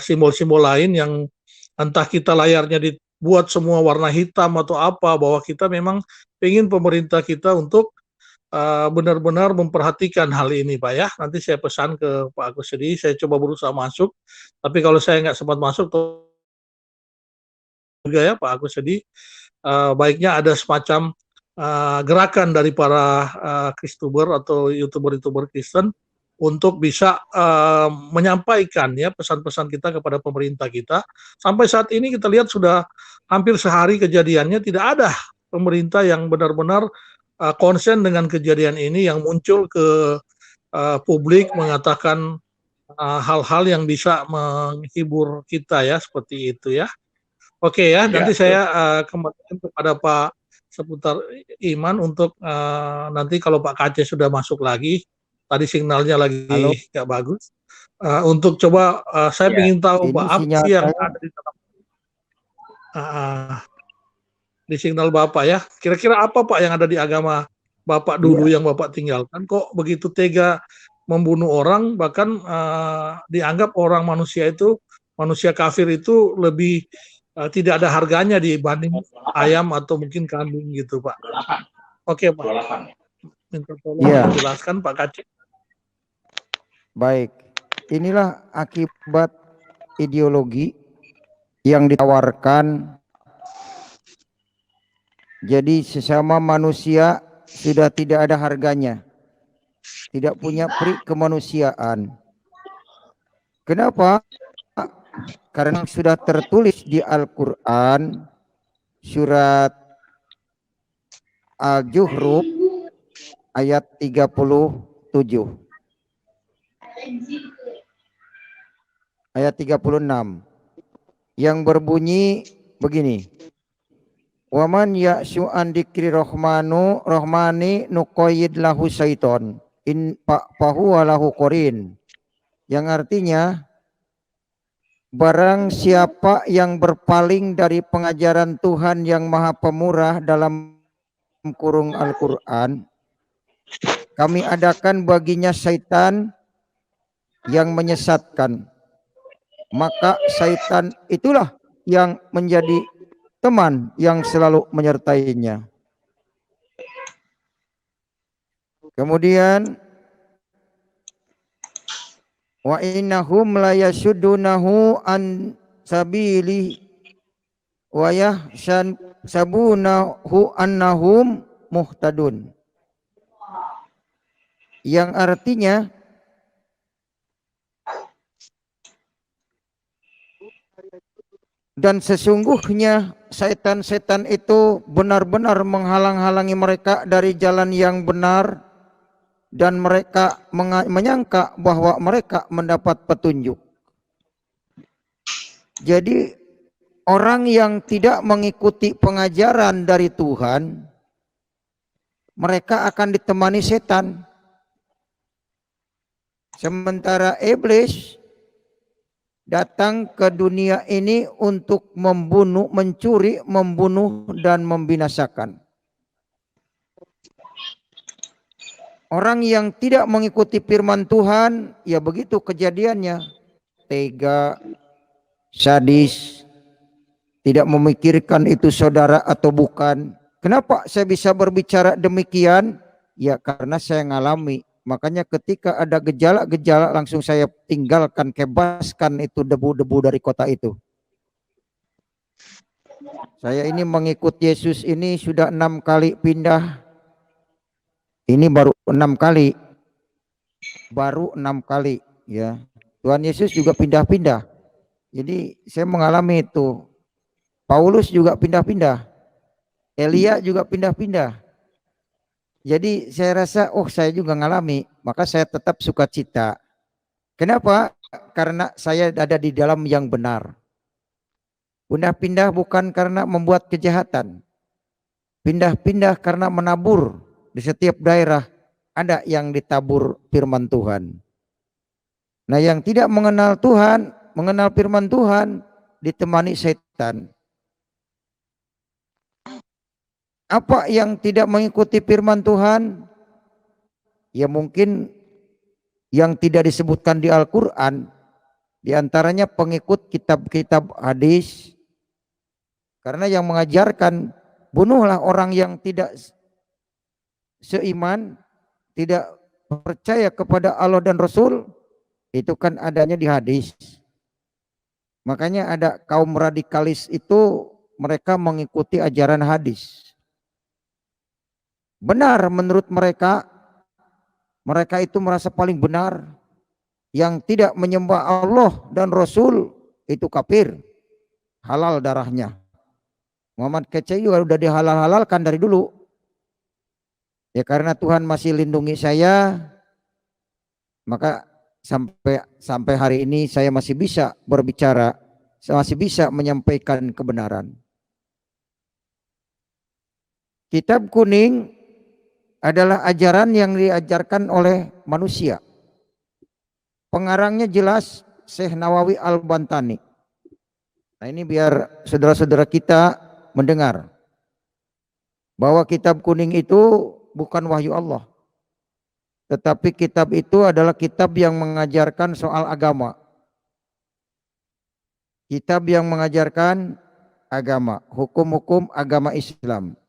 simbol-simbol lain yang entah kita layarnya dibuat semua warna hitam atau apa, bahwa kita memang ingin pemerintah kita untuk benar-benar memperhatikan hal ini Pak ya. Nanti saya pesan ke Pak Agus Sedi, saya coba berusaha masuk, tapi kalau saya nggak sempat masuk juga ya Pak Agus. Jadi baiknya ada semacam gerakan dari para Kristuber atau youtuber Kristen untuk bisa menyampaikan ya pesan-pesan kita kepada pemerintah kita. Sampai saat ini kita lihat sudah hampir sehari kejadiannya, tidak ada pemerintah yang benar-benar konsen dengan kejadian ini, yang muncul ke publik mengatakan hal-hal yang bisa menghibur kita ya, seperti itu ya. Oke ya, nanti saya kembalikan kepada Pak seputar Iman untuk nanti kalau Pak Kace sudah masuk lagi, tadi signalnya lagi nggak bagus, untuk coba saya ingin tahu Pak, apa sih yang ada di dalam di signal Bapak ya, kira-kira apa Pak yang ada di agama Bapak dulu yang Bapak tinggalkan, kok begitu tega membunuh orang, bahkan dianggap orang manusia kafir itu lebih tidak ada harganya dibanding ayam atau mungkin kambing gitu Pak. Oke Pak. Minta tolong menjelaskan Pak Kace. Baik, inilah akibat ideologi yang ditawarkan. Jadi sesama manusia sudah tidak ada harganya, tidak punya peri kemanusiaan. Kenapa? Karena sudah tertulis di Al-Quran surat Al-Zuhruf ayat 37 ayat 36 yang berbunyi begini, waman ya'syu an dzikri rahmani nuqayyid lahu syaiton in fahuwa lahu qarin, yang artinya barang siapa yang berpaling dari pengajaran Tuhan yang Maha Pemurah dalam kurung Al-Quran, kami adakan baginya syaitan yang menyesatkan, maka syaitan itulah yang menjadi teman yang selalu menyertainya. Kemudian wa innahum la yasuddunahu an sabili wa yahsabunahu annahum muhtadun, yang artinya dan sesungguhnya setan-setan itu benar-benar menghalang-halangi mereka dari jalan yang benar, dan mereka menyangka bahwa mereka mendapat petunjuk. Jadi orang yang tidak mengikuti pengajaran dari Tuhan, mereka akan ditemani setan. Sementara iblis datang ke dunia ini untuk membunuh, mencuri, membunuh, dan membinasakan. Orang yang tidak mengikuti firman Tuhan, ya begitu kejadiannya. Tega, sadis, tidak memikirkan itu saudara atau bukan. Kenapa saya bisa berbicara demikian? Ya karena saya ngalami. Makanya ketika ada gejala-gejala langsung saya tinggalkan, kebaskan itu debu-debu dari kota itu. Saya ini mengikut Yesus ini sudah 6 kali pindah. Ini baru 6 kali. Baru 6 kali ya. Tuhan Yesus juga pindah-pindah. Jadi saya mengalami itu. Paulus juga pindah-pindah. Elia juga pindah-pindah. Jadi saya rasa saya juga ngalami, maka saya tetap sukacita. Kenapa? Karena saya ada di dalam yang benar. Pindah-pindah bukan karena membuat kejahatan. Pindah-pindah karena menabur. Di setiap daerah ada yang ditabur firman Tuhan. Nah, yang tidak mengenal Tuhan, mengenal firman Tuhan, ditemani setan. Apa yang tidak mengikuti firman Tuhan? Ya mungkin yang tidak disebutkan di Al-Quran, di antaranya pengikut kitab-kitab hadis. Karena yang mengajarkan bunuhlah orang yang tidak seiman, tidak percaya kepada Allah dan Rasul, itu kan adanya di hadis. Makanya ada kaum radikalis itu mereka mengikuti ajaran hadis. Benar menurut mereka, mereka itu merasa paling benar. Yang tidak menyembah Allah dan Rasul itu kafir, halal darahnya. Muhammad Kece juga udah dihalal-halalkan dari dulu. Ya karena Tuhan masih lindungi saya, maka sampai hari ini saya masih bisa berbicara, saya masih bisa menyampaikan kebenaran. Kitab kuning adalah ajaran yang diajarkan oleh manusia. Pengarangnya jelas Syekh Nawawi Al-Bantani. Nah ini biar saudara-saudara kita mendengar bahwa kitab kuning itu bukan wahyu Allah. Tetapi kitab itu adalah kitab yang mengajarkan soal agama. Kitab yang mengajarkan agama, hukum-hukum agama Islam.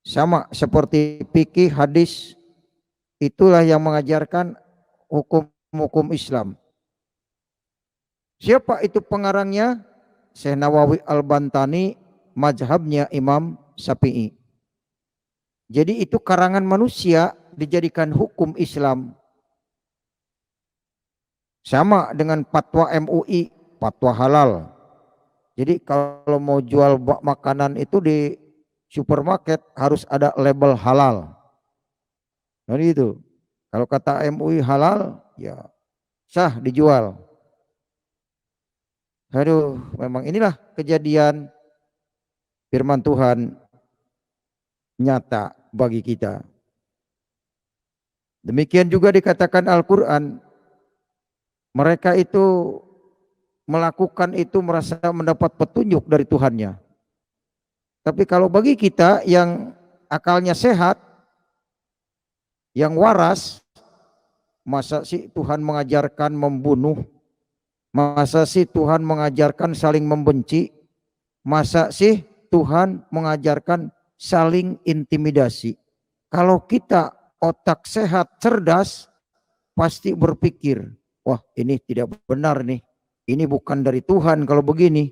Sama seperti fikih, hadis, itulah yang mengajarkan hukum Islam. Siapa itu pengarangnya? Syekh Nawawi Al-Bantani, mazhabnya Imam Syafi'i. Jadi itu karangan manusia dijadikan hukum Islam. Sama dengan fatwa MUI, fatwa halal. Jadi kalau mau jual makanan itu di supermarket harus ada label halal. Nah itu. Kalau kata MUI halal, ya sah dijual. Aduh, memang inilah kejadian firman Tuhan nyata bagi kita. Demikian juga dikatakan Al-Quran, mereka itu melakukan itu merasa mendapat petunjuk dari Tuhannya. Tapi kalau bagi kita yang akalnya sehat, yang waras, masa sih Tuhan mengajarkan membunuh? Masa sih Tuhan mengajarkan saling membenci? Masa sih Tuhan mengajarkan saling intimidasi? Kalau kita otak sehat, cerdas, pasti berpikir, wah ini tidak benar nih. Ini bukan dari Tuhan kalau begini.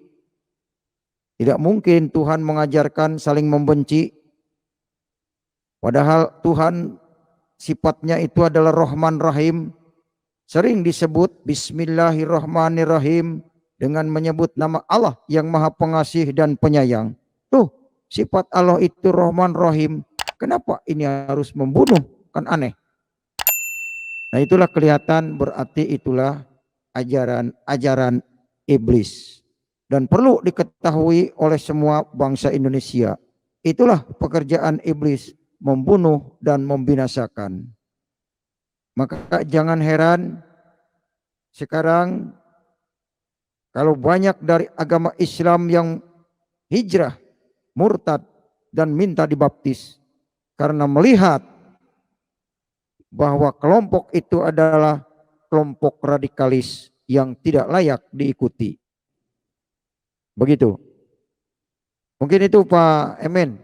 Tidak mungkin Tuhan mengajarkan saling membenci. Padahal Tuhan sifatnya itu adalah Rahman Rahim. Sering disebut Bismillahirrahmanirrahim dengan menyebut nama Allah yang Maha Pengasih dan Penyayang. Tuh, sifat Allah itu Rahman Rahim. Kenapa ini harus membunuh? Kan aneh. Nah itulah kelihatan berarti itulah ajaran iblis. Dan perlu diketahui oleh semua bangsa Indonesia. Itulah pekerjaan iblis, membunuh dan membinasakan. Maka jangan heran sekarang kalau banyak dari agama Islam yang hijrah, murtad dan minta dibaptis karena melihat bahwa kelompok itu adalah kelompok radikalis yang tidak layak diikuti. Begitu. Mungkin itu Pak Emen,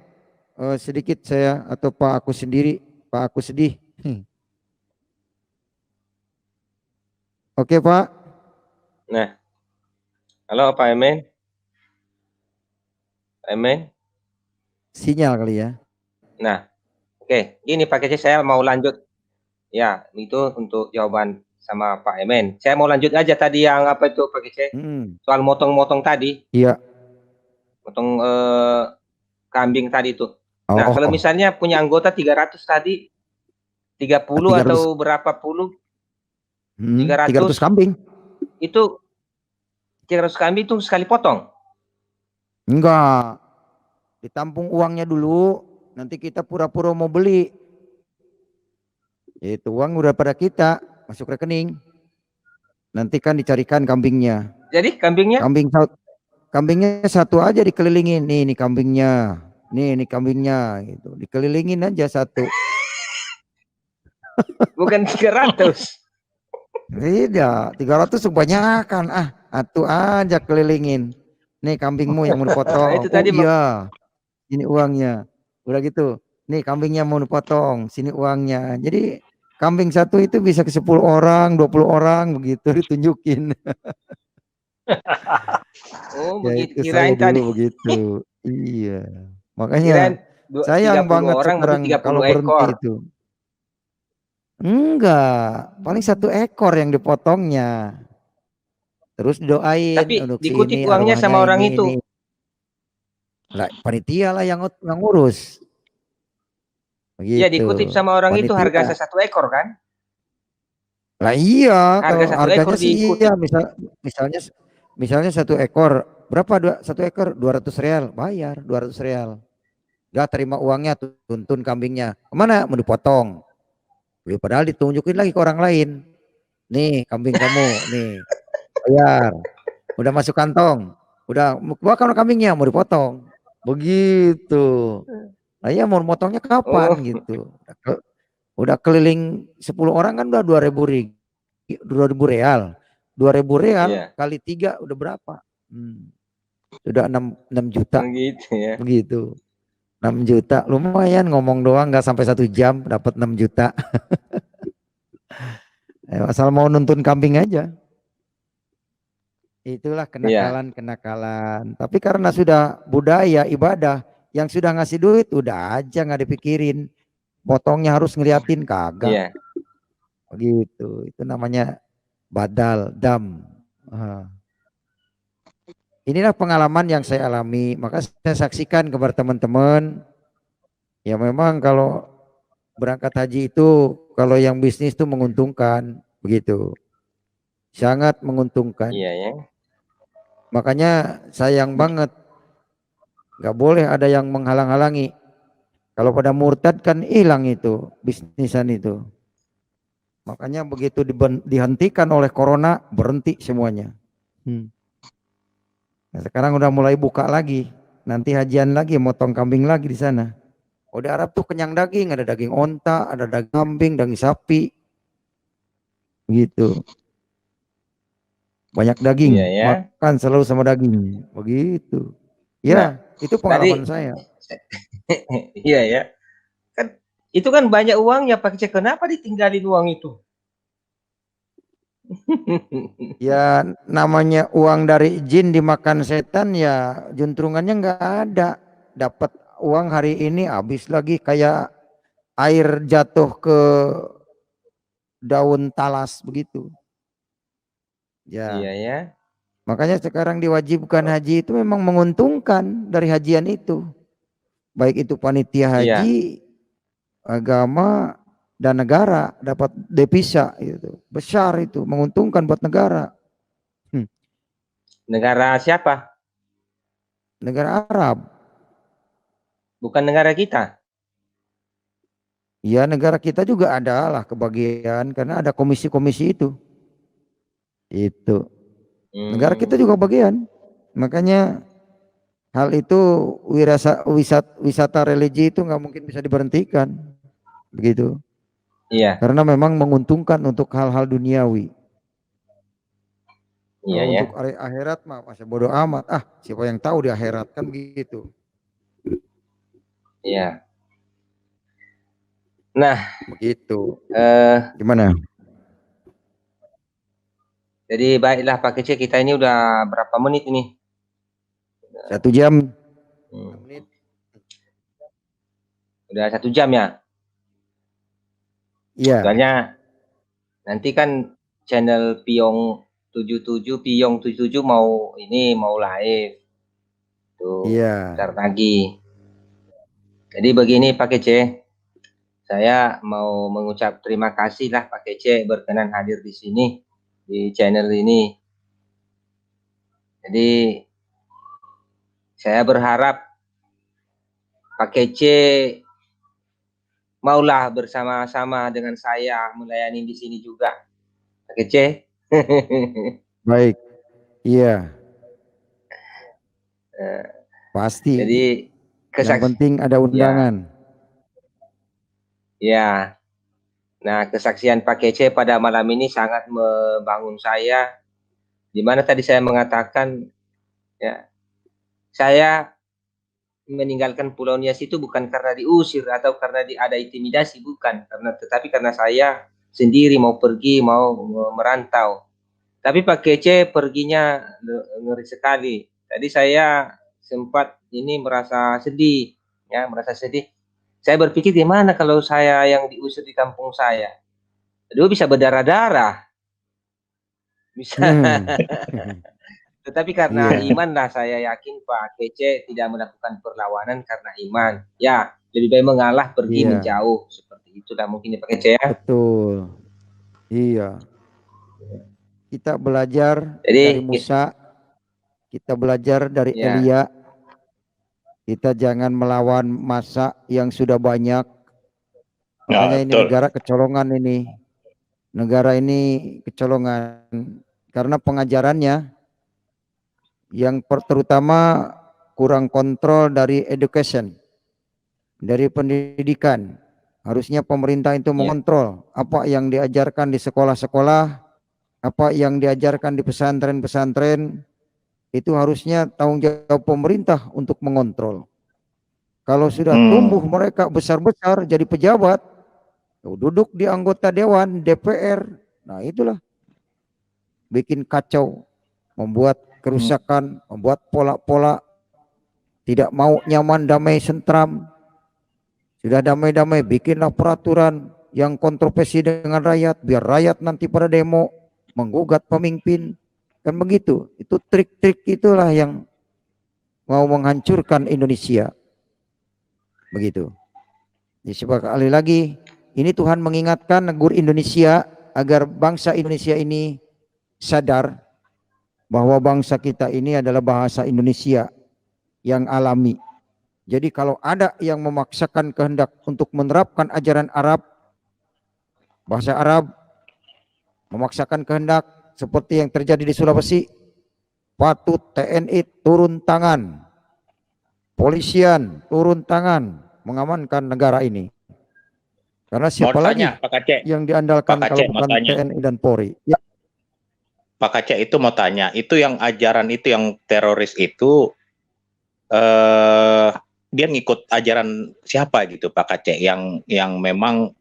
sedikit saya atau Pak aku sendiri, Pak aku sedih. Oke Pak. Nah, halo Pak Emen. Pak Emen. Sinyal kali ya. Nah, oke. Ini Pak Kece saya mau lanjut. Ya, itu untuk jawaban sama Pak Emen. Saya mau lanjut aja tadi yang apa itu Pak Kece? Soal motong-motong tadi. Iya. Potong kambing tadi itu. Nah, kalau misalnya punya anggota 300 tadi, 30 atau berapa puluh? 300 kambing. Itu 300 kambing itu sekali potong? Enggak. Ditampung uangnya dulu, nanti kita pura-pura mau beli. Itu uang udah pada kita, masuk rekening. Nanti kan dicarikan kambingnya. Jadi kambingnya? Kambingnya satu aja dikelilingin. Nih kambingnya. Nih kambingnya gitu. Dikelilingin aja satu. Bukan 300. Tidak, 300 kebanyakan. Atuh aja kelilingin. Nih kambingmu yang mau dipotong. Itu tadi iya. Ini uangnya. Udah gitu. Nih kambingnya mau dipotong. Sini uangnya. Jadi kambing satu itu bisa ke 10 orang, 20 orang begitu ditunjukin. Oh, Ya begitu. itu saya Kirain tadi, dulu begitu. Iya. kirain Makanya sayang 30 banget orang berarti sekarang kalau 30 ekor. berhenti itu. Enggak, paling 1 ekor yang dipotongnya. Terus doain Tapi untuk si dikutip ini uangnya arwahnya sama orang ini. itu. Lah, panitia lah yang ngurus. Iya, Begitu. dikutip sama orang itu Panitia. harga 1 ekor kan? Lah iya, Harga kalau satu harganya ekor sih iya, dikutip. misalnya misalnya 1 ekor berapa 1 ekor 200 real, bayar 200 real. Gak terima uangnya, tuntun kambingnya. Kemana? Mau dipotong. Padahal ditunjukin lagi ke orang lain. Nih kambing kamu, nih bayar. Udah masuk kantong. Udah bawa kan kambingnya mau dipotong. Begitu. Nah ya mau motongnya kapan Oh, gitu. Udah keliling 10 orang kan udah 2.000 real. 2.000 real iya. kali 3 udah berapa? Sudah 6 juta Begitu ya. begitu. 6 juta lumayan, ngomong doang nggak sampai 1 jam dapat 6 juta. Asal mau nuntun kambing aja. Itulah Iya. kenakalan. Tapi karena sudah budaya ibadah, yang sudah ngasih duit udah aja nggak dipikirin. Potongnya harus ngeliatin kagak. Iya. Begitu. Itu namanya badal dam. Ah. Inilah pengalaman yang saya alami, maka saya saksikan kepada teman-teman. Ya memang kalau berangkat haji itu, kalau yang bisnis itu menguntungkan, begitu. Sangat menguntungkan. Iya ya. Makanya sayang banget, nggak boleh ada yang menghalang-halangi. Kalau pada murtad kan hilang itu bisnisan itu. Makanya begitu dihentikan oleh corona, berhenti semuanya. Nah, sekarang udah mulai buka lagi. Nanti hajian lagi, motong kambing lagi di sana. Oh, di Arab tuh kenyang daging, ada daging onta, ada daging kambing, daging sapi. Begitu. Banyak Iya daging, ya. makan selalu sama daging. Begitu. Nah, Ya, itu pengalaman tadi saya. iya ya. Kan itu kan banyak uangnya Pak Cek. Kenapa ditinggalin uang itu? Ya namanya uang dari jin dimakan setan ya juntrungannya nggak ada. Dapat uang hari ini habis lagi kayak air jatuh ke daun talas begitu. Iya Ya, ya. makanya sekarang diwajibkan haji itu memang menguntungkan dari hajian itu. Baik itu panitia Iya. haji, agama dan negara dapat devisa itu. Besar itu, menguntungkan buat negara. Negara siapa? Negara Arab. Bukan negara kita. Ya negara kita juga ada lah kebagian karena ada komisi-komisi itu. Itu. Negara kita juga bagian. Makanya hal itu wisata religi itu nggak mungkin bisa diberhentikan. Begitu. Iya. Karena memang menguntungkan untuk hal-hal duniawi. Iya Kalau ya. untuk akhirat mah masih bodoh amat. Ah, siapa yang tahu di akhirat kan begitu. Iya. Nah, begitu. gimana? Gimana? Jadi baiklah Pak Kece, kita ini udah berapa menit ini? 1 jam. Menit. Udah 1 jam ya? Iya. Soalnya nanti kan channel Piyong 77 mau live. Tuh, Iya. bentar lagi. Jadi begini Pak Kece, saya mau mengucap terima kasih lah Pak Kece berkenan hadir di sini di channel ini. Jadi saya berharap Pak Kece maulah bersama-sama dengan saya melayani di sini juga. Pak Kece. Baik. Iya. Pasti. Jadi yang penting ada undangan. Ya. Nah, kesaksian Pak Kece pada malam ini sangat membangun saya. Di mana tadi saya mengatakan ya, saya meninggalkan Pulau Nias itu bukan karena diusir atau karena ada intimidasi, bukan, tetapi karena saya sendiri mau pergi, mau merantau. Tapi Pak Kece perginya ngeri sekali. Tadi saya sempat ini merasa sedih, ya, merasa sedih. Saya berpikir gimana kalau saya yang diusir di kampung saya. Aduh, bisa berdarah-darah. Bisa. Tetapi karena Iya. iman lah, saya yakin Pak Kece tidak melakukan perlawanan karena iman. Ya, lebih baik mengalah, pergi Iya. menjauh. Seperti itulah mungkin ya Pak Kece ya. Betul. Iya. Kita belajar Jadi, dari Musa, kita belajar dari ya, Elia. Kita jangan melawan massa yang sudah banyak. Makanya ini betul. negara kecolongan ini. Negara ini kecolongan karena pengajarannya yang terutama kurang kontrol dari education, dari pendidikan. Harusnya pemerintah itu mengontrol apa yang diajarkan di sekolah-sekolah, apa yang diajarkan di pesantren-pesantren, itu harusnya tanggung jawab pemerintah untuk mengontrol. Kalau sudah tumbuh mereka besar-besar jadi pejabat, duduk di anggota dewan, DPR, nah itulah bikin kacau, membuat kerusakan, membuat pola-pola tidak mau nyaman, damai, sentram. Sudah damai-damai, bikinlah peraturan yang kontroversi dengan rakyat, biar rakyat nanti pada demo menggugat pemimpin, kan begitu. Itu trik-trik itulah yang mau menghancurkan Indonesia, begitu. Jadi sekali lagi, ini Tuhan mengingatkan negara Indonesia agar bangsa Indonesia ini sadar bahwa bangsa kita ini adalah bahasa Indonesia yang alami. Jadi kalau ada yang memaksakan kehendak untuk menerapkan ajaran Arab, bahasa Arab, memaksakan kehendak seperti yang terjadi di Sulawesi, patut TNI turun tangan, polisian turun tangan mengamankan negara ini. Karena siapa lagi yang diandalkan kalau bukan TNI dan Polri? Ya. Pak Aceh itu mau tanya, itu yang ajaran itu yang teroris itu dia ngikut ajaran siapa gitu Pak Aceh yang memang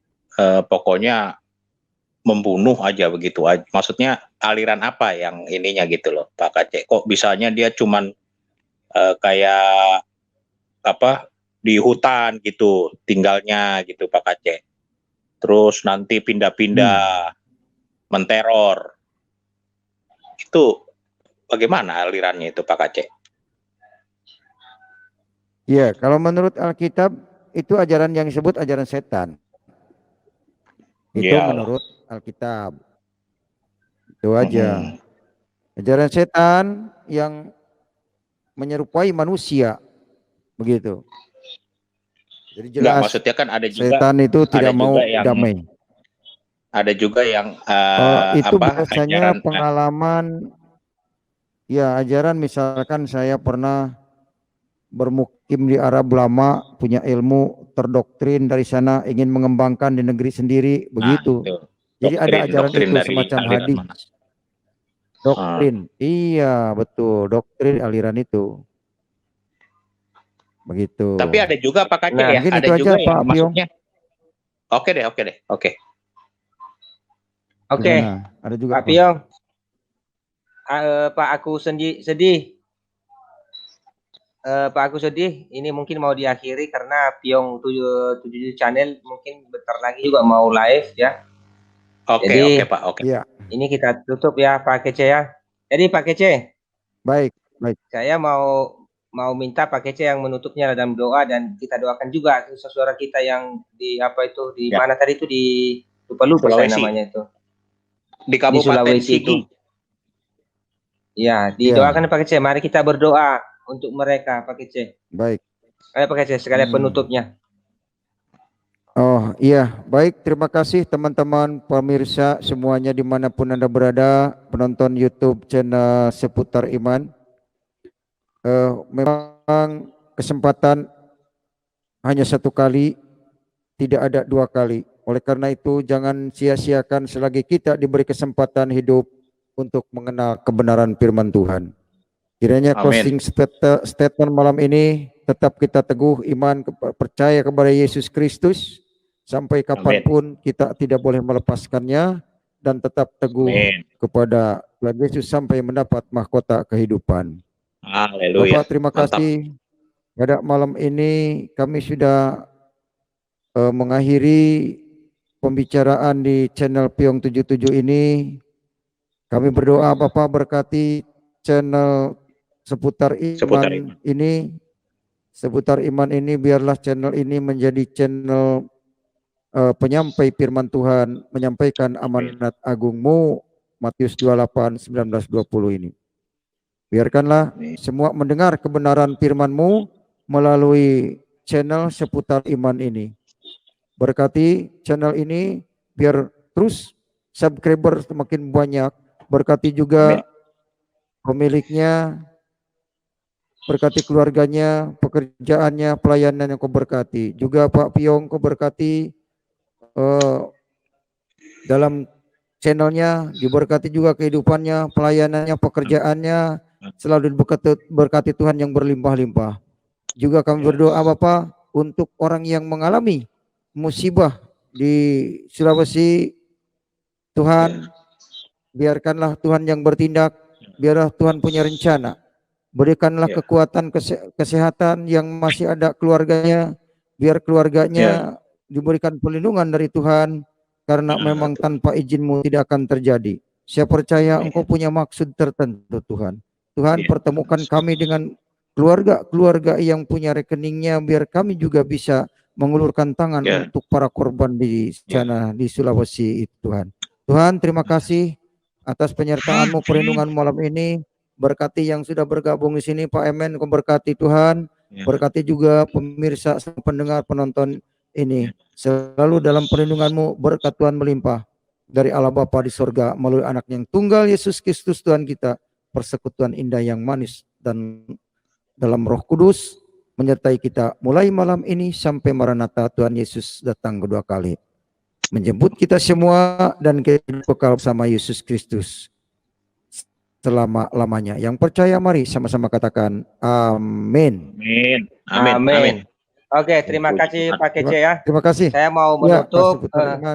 pokoknya membunuh aja begitu. Maksudnya aliran apa yang ininya gitu loh Pak Aceh. Kok bisanya dia cuman kayak apa di hutan gitu tinggalnya gitu Pak Aceh. Terus nanti pindah-pindah menteror. Itu bagaimana alirannya itu Pak Aceh? Ya, kalau menurut Alkitab itu ajaran yang disebut ajaran setan. Itu menurut Alkitab. Itu aja. Ajaran setan yang menyerupai manusia, begitu. Jadi jelas. Nggak, maksudnya kan ada juga setan itu tidak mau damai. Ada juga yang itu biasanya pengalaman. Ya, ajaran misalkan saya pernah bermukim di Arab lama, punya ilmu, terdoktrin dari sana, ingin mengembangkan di negeri sendiri, begitu. Jadi ada ajaran itu semacam hadis. Doktrin, iya betul, doktrin aliran itu. Begitu. Tapi ada juga Pak Aceh ya, ada itu juga aja, yang Pak maksudnya. Oke deh. Ada juga Pak Piong. Pak aku sedih. Pak aku sedih. Ini mungkin mau diakhiri karena Piong 77 channel mungkin bentar lagi juga mau live ya. Oke Pak. Oke. Ya. Ini kita tutup ya Pak Kece ya. Jadi Pak Kece. Baik. Saya mau minta Pak Kece yang menutupnya dalam doa dan kita doakan juga saudara kita yang di apa itu di mana tadi itu di lupa saya namanya itu. Di Kabupaten Sulawesi Sigi. itu. Ya, didoakan Pak Kece. Mari kita berdoa untuk mereka Pak Kece. Baik. Ayo Pak Kece sekali penutupnya. Oh iya, baik, terima kasih teman-teman pemirsa semuanya dimanapun Anda berada, penonton YouTube channel Seputar Iman. Memang kesempatan hanya satu kali, tidak ada dua kali. Oleh karena itu jangan sia-siakan selagi kita diberi kesempatan hidup untuk mengenal kebenaran firman Tuhan. Kiranya closing statement malam ini tetap kita teguh iman, percaya kepada Yesus Kristus. Sampai kapanpun kita tidak boleh melepaskannya, dan tetap teguh Amin. kepada Tuhan Yesus sampai mendapat mahkota kehidupan. Haleluya. Bapak, terima Mantap. kasih. Pada malam ini kami sudah mengakhiri pembicaraan di channel Piong 77 ini. Kami berdoa Bapak berkati channel seputar iman ini. Seputar iman ini, biarlah channel ini menjadi channel penyampai firman Tuhan, menyampaikan amanat agungmu, Matius 28, 19, 20 ini. Biarkanlah semua mendengar kebenaran firman-Mu melalui channel seputar iman ini. Berkati channel ini biar terus subscriber semakin banyak. Berkati juga pemiliknya, berkati keluarganya, pekerjaannya, pelayanan yang Kau berkati. Juga Pak Piong Kau berkati dalam channelnya, diberkati juga kehidupannya, pelayanannya, pekerjaannya, selalu berkati Tuhan yang berlimpah-limpah. Juga kami berdoa Bapak untuk orang yang mengalami musibah di Sulawesi, Tuhan biarkanlah Tuhan yang bertindak, biarlah Tuhan punya rencana. Berikanlah kekuatan kesehatan yang masih ada keluarganya, biar keluarganya diberikan perlindungan dari Tuhan, karena memang tanpa izin-Mu tidak akan terjadi. Saya percaya Engkau punya maksud tertentu Tuhan. Tuhan pertemukan kami dengan keluarga-keluarga yang punya rekeningnya, biar kami juga bisa mengulurkan tangan untuk para korban di sana di Sulawesi itu Tuhan. Tuhan terima kasih atas penyertaan-Mu, perlindungan malam ini. Berkati yang sudah bergabung di sini Pak Emen, Kau berkati Tuhan. Berkati juga pemirsa, pendengar, penonton ini. Selalu dalam perlindungan-Mu, berkat Tuhan melimpah dari Allah Bapa di sorga melalui anak yang tunggal Yesus Kristus Tuhan kita. Persekutuan indah yang manis dan dalam Roh Kudus menyertai kita mulai malam ini sampai Maranatha Tuhan Yesus datang kedua kali. Menjemput kita semua dan kita bekal bersama Yesus Kristus selama-lamanya. Yang percaya mari sama-sama katakan amin. Amin. Amin. Amin. Oke, terima kasih Pak Kece ya. Terima kasih. Saya mau menutup.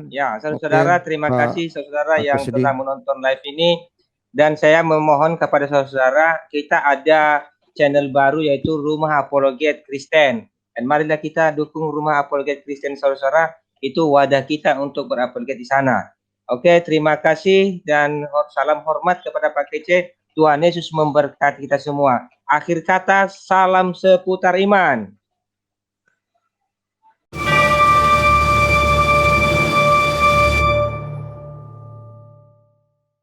Ya, saudara-saudara, terima kasih saudara yang telah menonton live ini. Dan saya memohon kepada saudara, kita ada channel baru yaitu Rumah Apologet Kristen. Dan marilah kita dukung Rumah Apologet Kristen saudara. Itu wadah kita untuk berapologet di sana. Oke, terima kasih dan salam hormat kepada Pak Kece. Tuhan Yesus memberkati kita semua. Akhir kata, salam seputar iman.